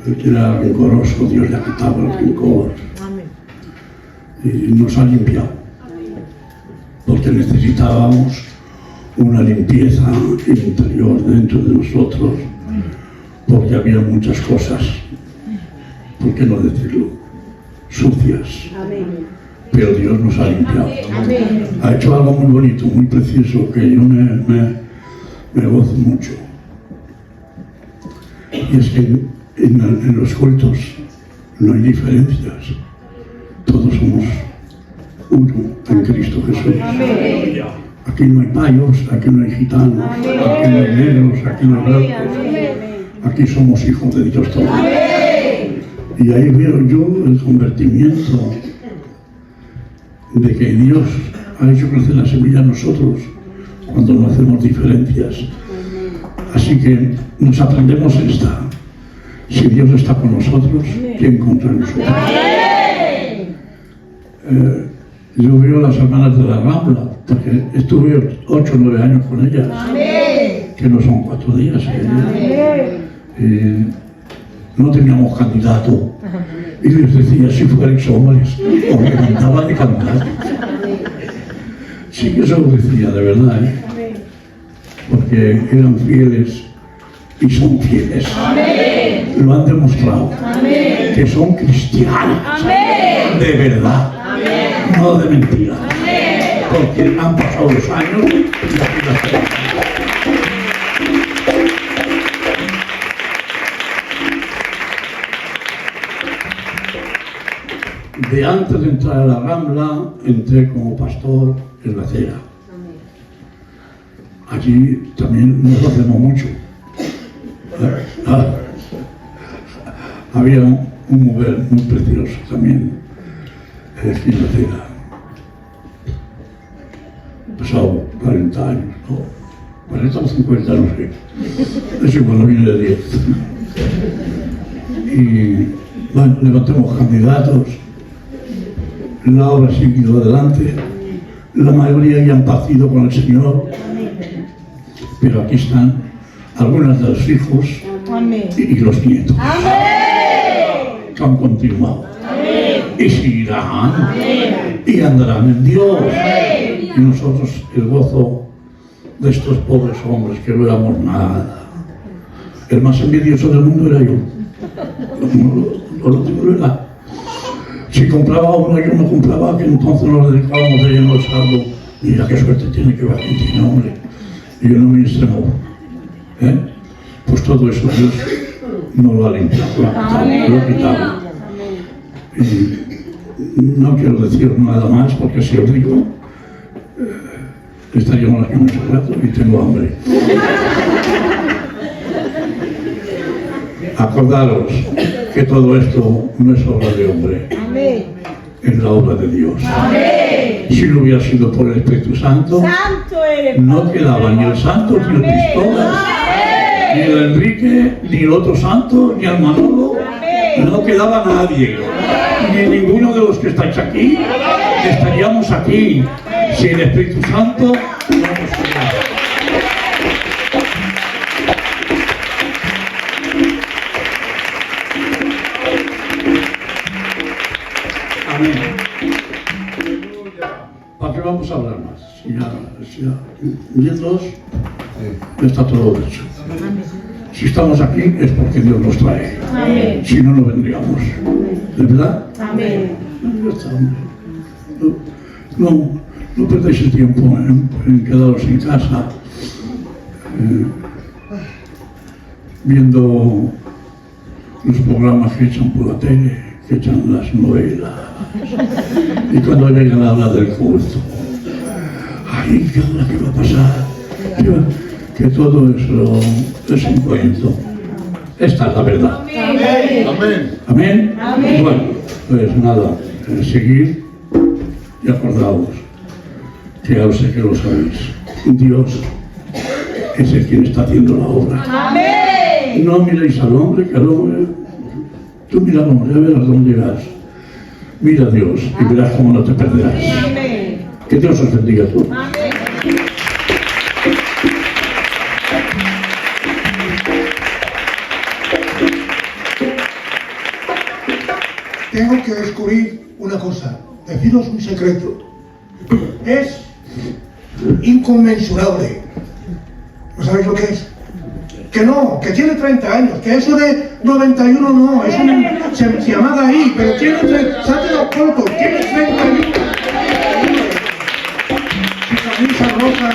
Speaker 6: El que era rencoroso, Dios le ha quitado el rencor. Y nos ha limpiado. Porque necesitábamos una limpieza interior dentro de nosotros. Porque había muchas cosas, ¿por qué no decirlo? Sucias. Pero Dios nos ha limpiado. Ha hecho algo muy bonito, muy precioso, que yo me gozo mucho. Y es que en los cultos no hay diferencias. Todos somos uno en Cristo Jesús. Aquí no hay payos, aquí no hay gitanos, aquí no hay negros, aquí no hay blancos. Aquí somos hijos de Dios todos. Y ahí veo yo el convertimiento de que Dios ha hecho crecer la semilla en nosotros cuando no hacemos diferencias. Así que nos aprendemos esta. Si Dios está con nosotros, ¿quién contra nosotros? Yo veo a las hermanas de la Rambla, porque estuve 8 o 9 años con ellas, que no son 4 días. No teníamos candidato y les decía, si fuerais hombres, os levantaba de cantar. Sí que eso lo decía, de verdad, porque eran fieles y son fieles. Lo han demostrado, que son cristianos de verdad, no de mentira, porque han pasado los años y aquí las tenemos. De antes de entrar a la Rambla, entré como pastor en la acera. Allí también nos hacemos mucho. Había un mover muy precioso también en la acera. He pasado 40 años, ¿no? 40 o 50, no sé. Eso cuando viene de 10. Y bueno, levantamos candidatos. La obra ha seguido adelante, la mayoría ya han partido con el Señor, pero aquí están algunos de los hijos y los nietos que han continuado y seguirán y andarán en Dios. Y nosotros el gozo de estos pobres hombres que no éramos nada. El más envidioso del mundo era yo, no lo digo de verdad. Si compraba uno y yo no compraba, que entonces nos dedicábamos de lleno al saldo. Mira qué suerte tiene que va quien tiene, hombre. Y yo no me extremo. Pues todo eso Dios no lo ha limpiado, lo ha quitado. Y no quiero decir nada más, porque si os digo, estaríamos aquí mucho rato y tengo hambre. Acordaros que todo esto no es obra de hombre, es la obra de Dios. Si no hubiera sido por el Espíritu Santo, no quedaba ni el Santo, ni el Cristóbal, ni el Enrique, ni el otro Santo, ni el Manolo, no quedaba nadie, ni ninguno de los que estáis aquí, estaríamos aquí. Si el Espíritu Santo no nos quedaba. Amén. ¿Para qué vamos a hablar más? Si ya viéndoos, está todo hecho. Si estamos aquí es porque Dios nos trae.
Speaker 4: Amén.
Speaker 6: Si no, no vendríamos. ¿De verdad?
Speaker 4: Amén.
Speaker 6: Ya está, hombre. No perdáis el tiempo en quedaros en casa viendo los programas que echan por la tele, que echan las novelas. Y cuando vengan a hablar del culto, ay, ¿qué es lo que va a pasar? Que todo eso es un cuento. Esta es la verdad.
Speaker 1: Amén.
Speaker 6: ¿Amén?
Speaker 4: Amén.
Speaker 6: Bueno, pues nada, seguid y acordaos, que ya sé que lo sabéis. Dios es el quien está haciendo la obra.
Speaker 4: Amén.
Speaker 6: No miréis al hombre, que al hombre, tú mira al hombre, ya verás dónde llegas. Mira a Dios y verás cómo no te perderás.
Speaker 4: Amén.
Speaker 6: Que Dios os bendiga a todos.
Speaker 4: Amén.
Speaker 5: Tengo que descubrir una cosa, deciros un secreto. Es inconmensurable. ¿No sabéis lo que es? Que no, que tiene 30 años, que eso de 91 no, es se llamaba ahí, pero tiene 30, se ha quedado corto, tiene 31. Su camisa roja.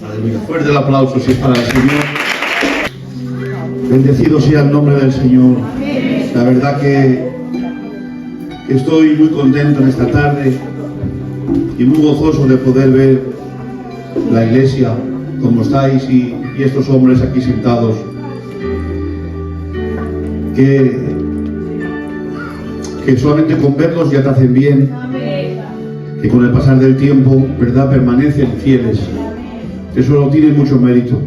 Speaker 1: Aleluya. Fuerte el aplauso si es para el Señor. Bendecido sea el nombre del Señor. La verdad que estoy muy contento en esta tarde y muy gozoso de poder ver la iglesia como estáis y estos hombres aquí sentados que solamente con verlos ya te hacen bien, que con el pasar del tiempo, verdad, permanecen fieles. Eso no tiene mucho mérito,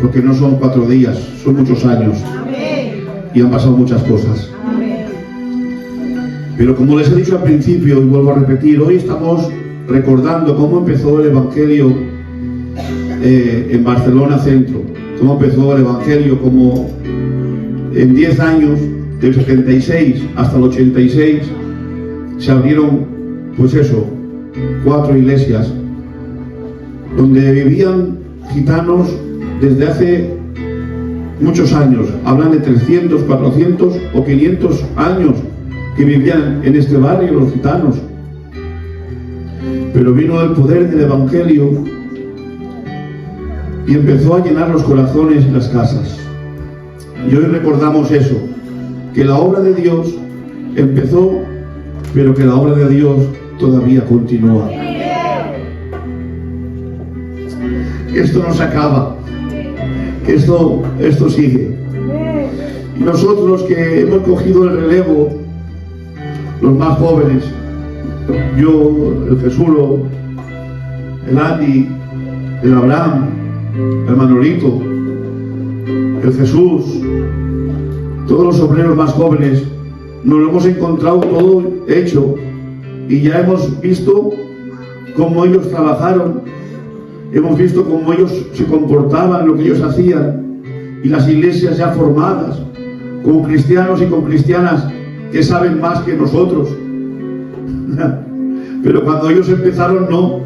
Speaker 1: porque no son 4 días, son muchos años y han pasado muchas cosas. Pero como les he dicho al principio y vuelvo a repetir, hoy estamos recordando cómo empezó el Evangelio en Barcelona Centro, cómo empezó el Evangelio, como en 10 años, del 76 hasta el 86, se abrieron, pues eso, 4 iglesias, donde vivían gitanos desde hace muchos años. Hablan de 300, 400 o 500 años que vivían en este barrio los gitanos. Pero vino el poder del Evangelio y empezó a llenar los corazones y las casas. Y hoy recordamos eso, que la obra de Dios empezó, pero que la obra de Dios todavía continúa. Esto no se acaba, esto sigue. Y nosotros que hemos cogido el relevo, los más jóvenes, yo, el Jesulo, el Andy, el Abraham, el Manolito, el Jesús, todos los obreros más jóvenes, nos lo hemos encontrado todo hecho y ya hemos visto cómo ellos trabajaron. Hemos visto cómo ellos se comportaban, lo que ellos hacían, y las iglesias ya formadas, con cristianos y con cristianas que saben más que nosotros. Pero cuando ellos empezaron, no.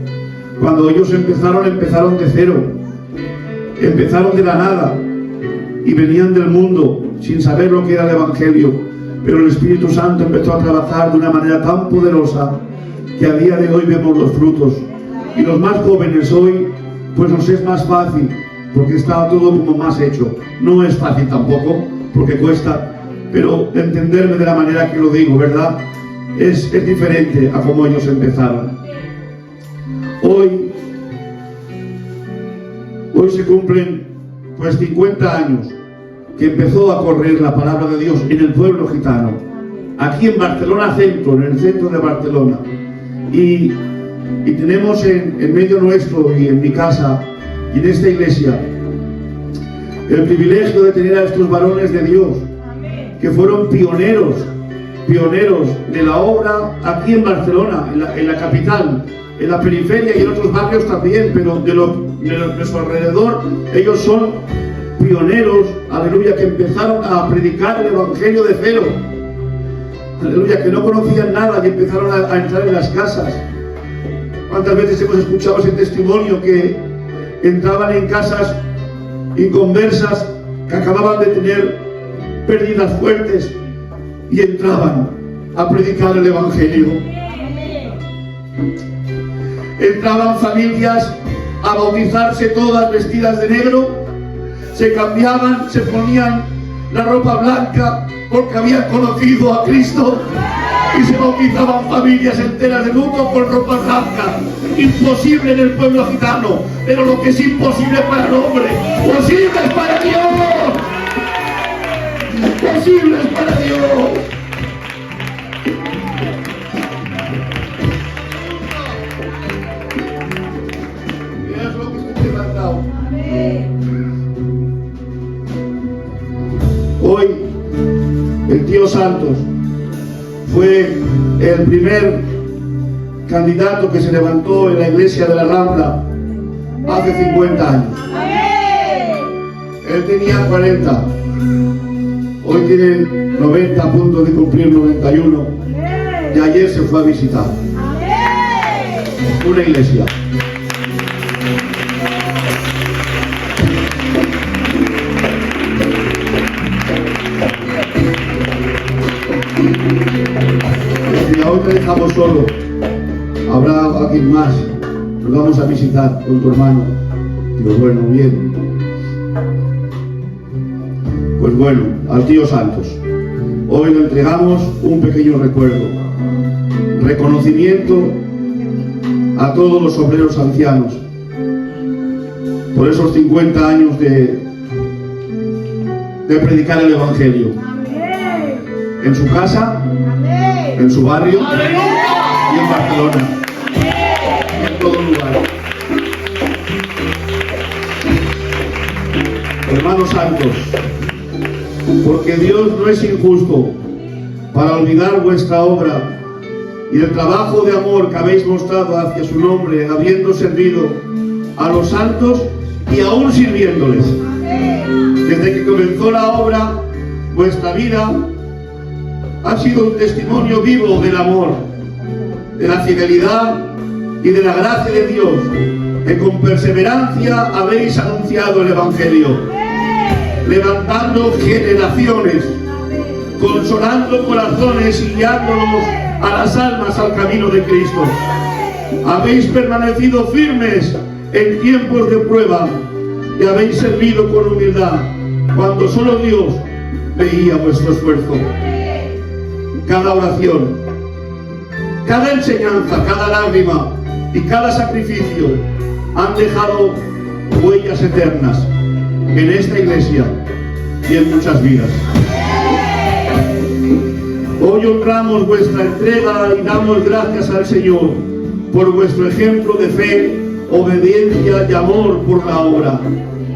Speaker 1: Cuando ellos empezaron de cero. Empezaron de la nada y venían del mundo sin saber lo que era el Evangelio. Pero el Espíritu Santo empezó a trabajar de una manera tan poderosa que a día de hoy vemos los frutos. Y los más jóvenes hoy, pues nos es más fácil, porque está todo como más hecho. No es fácil tampoco, porque cuesta, pero entenderme de la manera que lo digo, ¿verdad? Es diferente a como ellos empezaron. Hoy se cumplen pues 50 años que empezó a correr la palabra de Dios en el pueblo gitano, aquí en Barcelona Centro, en el centro de Barcelona. Y tenemos en medio nuestro y en mi casa y en esta iglesia el privilegio de tener a estos varones de Dios que fueron pioneros de la obra aquí en Barcelona, en la capital, en la periferia y en otros barrios también, pero de nuestro alrededor. Ellos son pioneros, aleluya, que empezaron a predicar el Evangelio de cero, aleluya, que no conocían nada y empezaron a entrar en las casas ¿Cuántas veces hemos escuchado ese testimonio que entraban en casas inconversas que acababan de tener pérdidas fuertes y entraban a predicar el Evangelio? Entraban familias a bautizarse todas vestidas de negro, se cambiaban, se ponían la ropa blanca porque habían conocido a Cristo y se bautizaban familias enteras de luto con ropa blanca. Imposible en el pueblo gitano, pero lo que es imposible para el hombre, posible es para Dios. Posible es para Dios. Mira lo que estoy levantado. Hoy el tío Santos fue el primer candidato que se levantó en la iglesia de la Rambla hace 50 años. Él tenía 40, hoy tiene 90, a punto de cumplir 91, y ayer se fue a visitar una iglesia. Si hoy te dejamos solo, habrá alguien más, nos vamos a visitar con tu hermano. Digo, bueno, bien. Pues bueno, al tío Santos, hoy le entregamos un pequeño recuerdo, reconocimiento a todos los obreros ancianos por esos 50 años de predicar el Evangelio. En su casa, en su barrio y en Barcelona, y en todo lugar. Hermanos santos, porque Dios no es injusto para olvidar vuestra obra y el trabajo de amor que habéis mostrado hacia su nombre, habiendo servido a los santos y aún sirviéndoles. Desde que comenzó la obra, vuestra vida ha sido un testimonio vivo del amor, de la fidelidad y de la gracia de Dios, que con perseverancia habéis anunciado el Evangelio, levantando generaciones, consolando corazones y guiándolos a las almas al camino de Cristo. Habéis permanecido firmes en tiempos de prueba y habéis servido con humildad cuando solo Dios veía vuestro esfuerzo. Cada oración, cada enseñanza, cada lágrima y cada sacrificio han dejado huellas eternas en esta iglesia y en muchas vidas. Hoy honramos vuestra entrega y damos gracias al Señor por vuestro ejemplo de fe, obediencia y amor por la obra.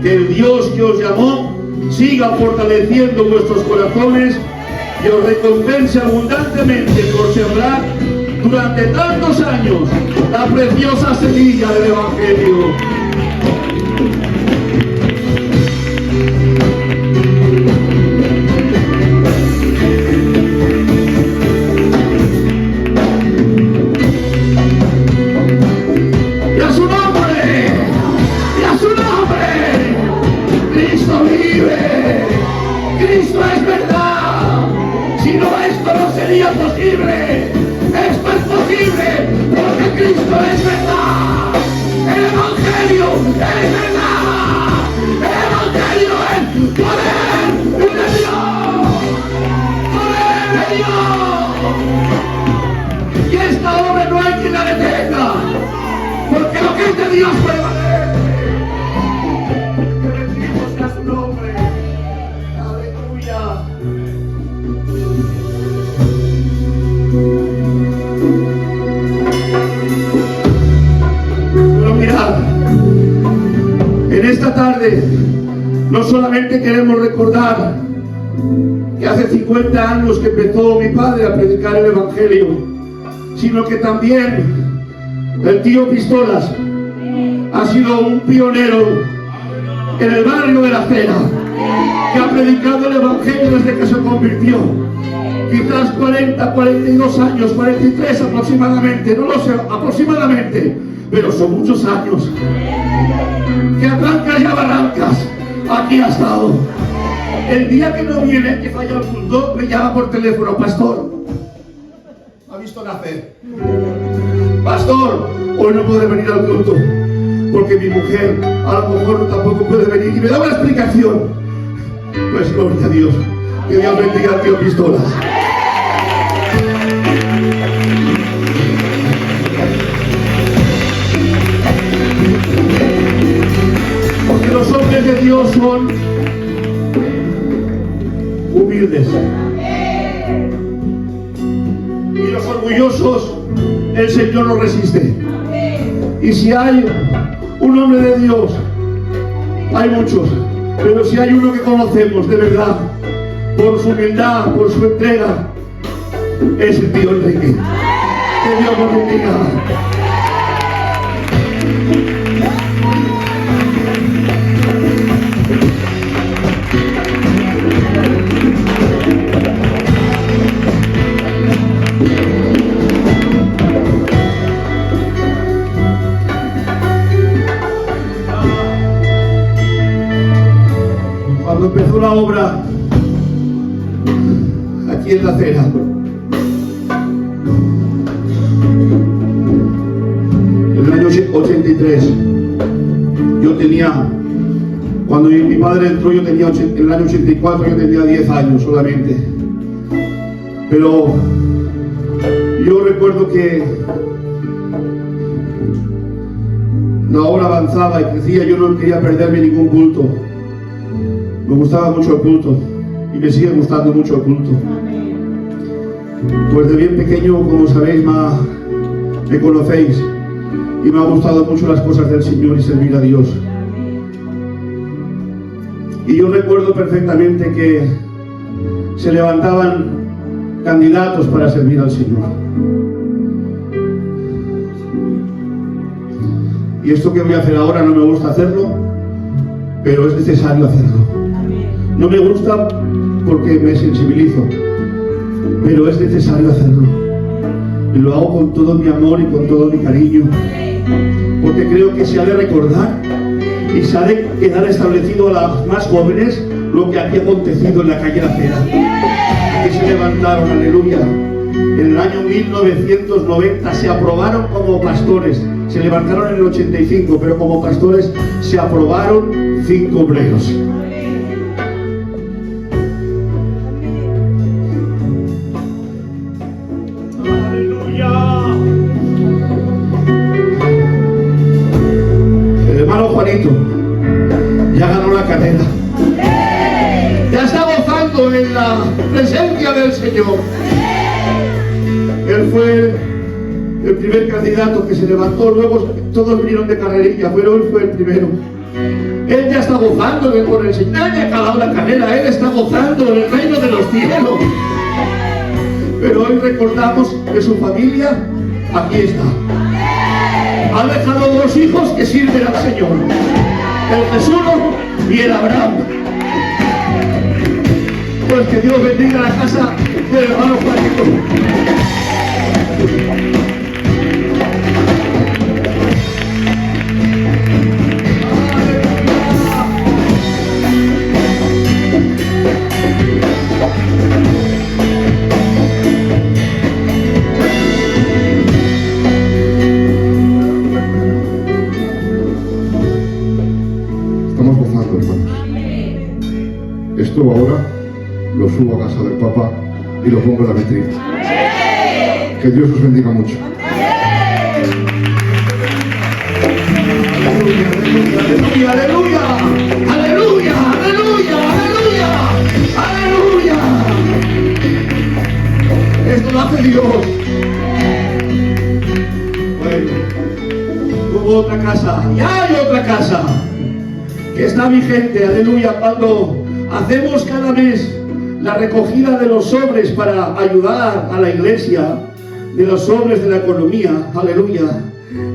Speaker 1: Que el Dios que os llamó siga fortaleciendo vuestros corazones y os recompense abundantemente por sembrar durante tantos años la preciosa semilla del Evangelio. ¡Y a su nombre! ¡Y a su nombre! ¡Cristo vive! ¡Cristo es verdad! Si no, esto no sería posible. Esto es posible porque Cristo es verdad. El Evangelio es verdad. El Evangelio es poder de Dios. Poder de Dios. Y esta obra no hay quien la detenga, porque lo que es de Dios prevalece. Que bendecimos a su nombre. Aleluya. Pero mirad, en esta tarde no solamente queremos recordar que hace 50 años que empezó mi padre a predicar el Evangelio, sino que también el tío Pistolas ha sido un pionero en el barrio de La Cera, que ha predicado el Evangelio desde que se convirtió, quizás 40, 42 años, 43 aproximadamente, no lo sé, aproximadamente, pero son muchos años. Que a trancas y a barrancas, aquí ha estado. El día que no viene, que falla el culto, me llama por teléfono, pastor, ¿ha visto nacer? Pastor, hoy no puede venir al culto, porque mi mujer a lo mejor tampoco puede venir. Y me da una explicación. Pues gloria a Dios. Que Dios bendiga al tío Pistolas. Porque los hombres de Dios son humildes. Y los orgullosos, el Señor los resiste. Y si hay un hombre de Dios, hay muchos, pero si hay uno que conocemos de verdad, por su humildad, por su entrega, es el tío Enrique. Que Dios nos bendiga. Cuando empezó la obra aquí en la acera, en el año 83, yo tenía, cuando mi padre entró, yo tenía, en el año 84, yo tenía 10 años solamente. Pero yo recuerdo que la obra avanzaba y crecía, yo no quería perderme ningún culto. Me gustaba mucho el culto y me sigue gustando mucho el culto. Pues de bien pequeño, como sabéis, me conocéis y me ha gustado mucho las cosas del Señor y servir a Dios. Y yo recuerdo perfectamente que se levantaban candidatos para servir al Señor. Y esto que voy a hacer ahora no me gusta hacerlo, pero es necesario hacerlo. No me gusta porque me sensibilizo, pero es necesario hacerlo. Y lo hago con todo mi amor y con todo mi cariño, porque creo que se ha de recordar y se ha de quedar establecido a las más jóvenes lo que aquí ha acontecido en la calle La Acera. Aquí se levantaron, aleluya. En el año 1990 se aprobaron como pastores. Se levantaron en el 85, pero como pastores se aprobaron 5 obreros. Ya ganó la carrera, ya está gozando en la presencia del Señor. Él fue el primer candidato que se levantó, luego todos vinieron de carrerilla, pero él fue el primero. Él ya está gozando con el Señor, él ya ha acabado la carrera, él está gozando en el reino de los cielos. Pero hoy recordamos que su familia aquí está. Ha dejado 2 hijos que sirven al Señor, el Jesús y el Abraham. Pues que Dios bendiga la casa del hermano Juanito.
Speaker 3: Esto ahora lo subo a casa del Papa y lo pongo en la vitrina. Que Dios os bendiga mucho.
Speaker 1: Aleluya, aleluya, aleluya, aleluya, aleluya, aleluya. Esto lo hace Dios. Bueno, hubo otra casa y hay otra casa que está vigente, aleluya, cuando hacemos cada mes la recogida de los sobres para ayudar a la iglesia, de los sobres de la economía, aleluya.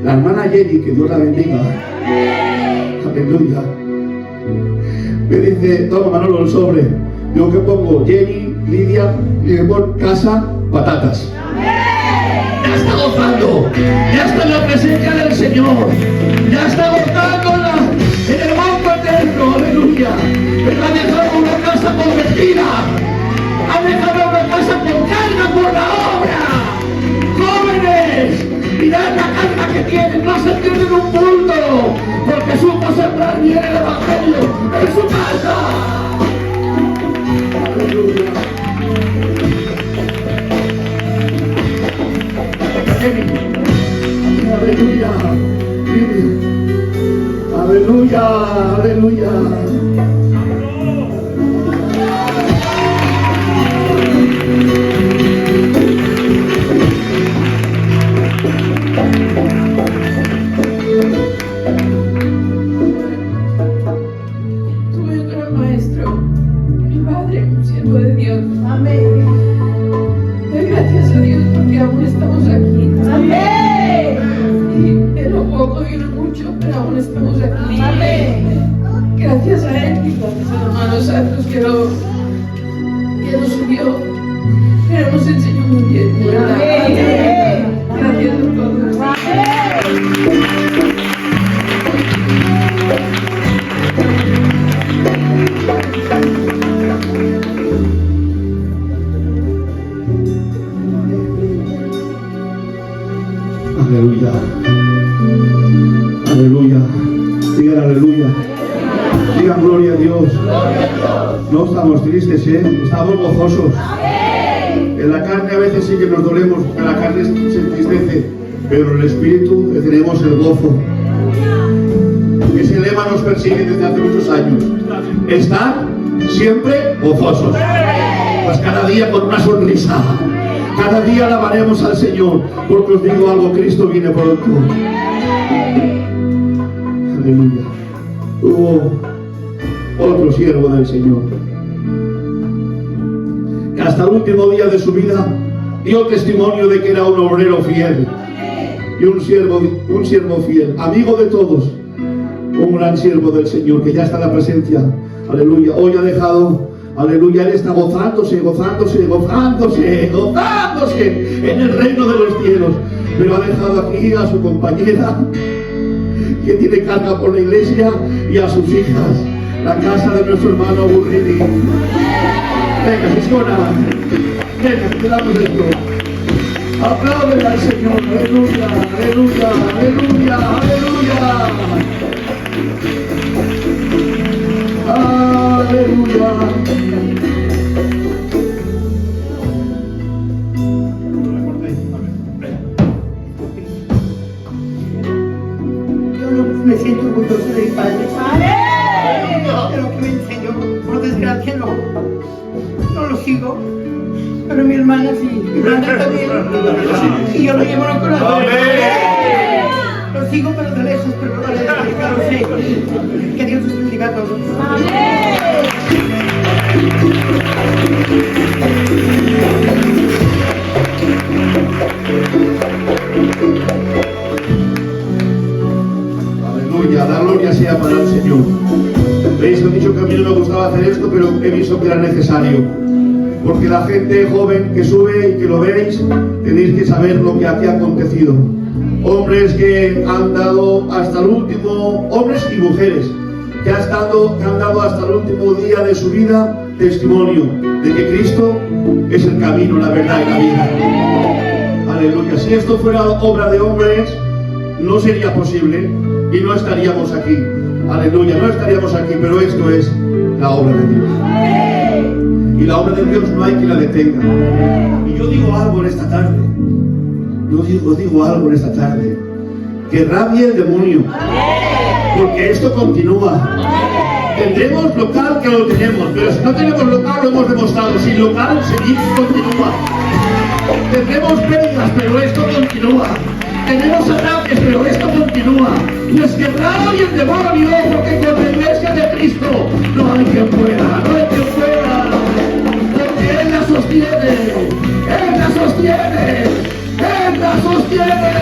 Speaker 1: La hermana Jenny, que Dios la bendiga, aleluya, me dice, toma Manolo el sobre. Digo, ¿qué pongo? Jenny, Lidia Limón Casa Patatas. Ya está gozando, ya está en la presencia del Señor, ya está gozando en el banco eterno, aleluya. Pero ha dejado una casa convertida, ha dejado una casa con carga por la obra. Jóvenes, mirad la carga que tienen, no se pierden un punto, porque supo sembrar bien el Evangelio en su casa. Aleluya. Aleluya, aleluya, aleluya.
Speaker 7: Tuve un gran maestro, mi padre, un siervo de Dios. Amén. Doy gracias a Dios porque aún estamos aquí. Amén. Y en lo poco y en lo mucho, pero aún estamos aquí. Amén. Gracias a Él y gracias a los hermanos santos que nos unió, que nos enseñó muy bien. Amén. Gracias a todos. Amén.
Speaker 1: Aleluya, aleluya, digan aleluya, digan gloria a Dios. No estamos tristes, estamos gozosos. En la carne a veces sí que nos dolemos, porque la carne se entristece, pero en el espíritu tenemos el gozo. Ese lema nos persigue desde hace muchos años. Estar siempre gozosos. Pues cada día con una sonrisa. Cada día alabaremos al Señor, porque os digo algo, Cristo viene pronto. Aleluya. Hubo otro siervo del Señor que hasta el último día de su vida dio testimonio de que era un obrero fiel y un siervo fiel, amigo de todos, un gran siervo del Señor que ya está en la presencia. Aleluya. Hoy ha dejado, aleluya, él está gozándose en el reino de los cielos, pero ha dejado aquí a su compañera que tiene carga por la iglesia y a sus hijas, la casa de nuestro hermano Burrini. Venga, Giscona, venga, que te damos esto. Apláudele al Señor, aleluya, aleluya, aleluya, aleluya. Aleluya.
Speaker 8: Yo no me siento orgulloso de mi padre. De lo que me enseñó. Por desgracia no lo sigo. Pero mi hermana sí. Mi hermana también. Y yo lo llevo en el corazón. Lo sigo pero de lejos, pero no de cerca, lo sé. Que Dios os bendiga a todos.
Speaker 1: Aleluya, la gloria sea para el Señor. Veis, he dicho que a mí no me gustaba hacer esto, pero he visto que era necesario. Porque la gente joven que sube y que lo veis, tenéis que saber lo que aquí ha acontecido. Hombres que han dado hasta el último, hombres y mujeres, que han dado hasta el último día de su vida testimonio de que Cristo es el camino, la verdad y la vida. Aleluya. Si esto fuera obra de hombres, no sería posible y no estaríamos aquí. Aleluya, no estaríamos aquí, pero esto es la obra de Dios. Y la obra de Dios no hay que la detenga. Y yo digo algo en esta tarde. Digo algo en esta tarde. Que rabie el demonio. Porque esto continúa. Tendremos local que lo tenemos, pero si no tenemos local lo hemos demostrado. Sin local seguimos, continúa. Tendremos pérdidas, pero esto continúa. Tenemos ataques, pero esto continúa. Y es que el diablo y el demonio, porque con la iglesia de Cristo no hay quien pueda, no hay quien pueda. Porque Él la sostiene, Él la sostiene, Él la sostiene.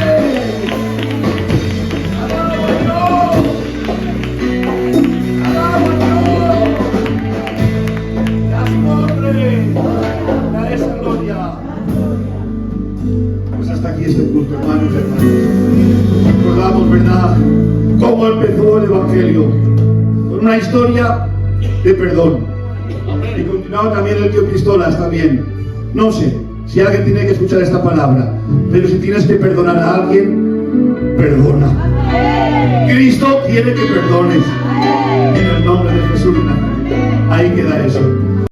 Speaker 1: ¡Alaba a Dios! ¡Las pobres! hermanos y hermanas. Recordamos, ¿verdad?, cómo empezó el Evangelio, con una historia de perdón. Y continuaba también el tío Pistolas también. No sé si alguien tiene que escuchar esta palabra, pero si tienes que perdonar a alguien, perdona. Cristo quiere que perdones. En el nombre de Jesús.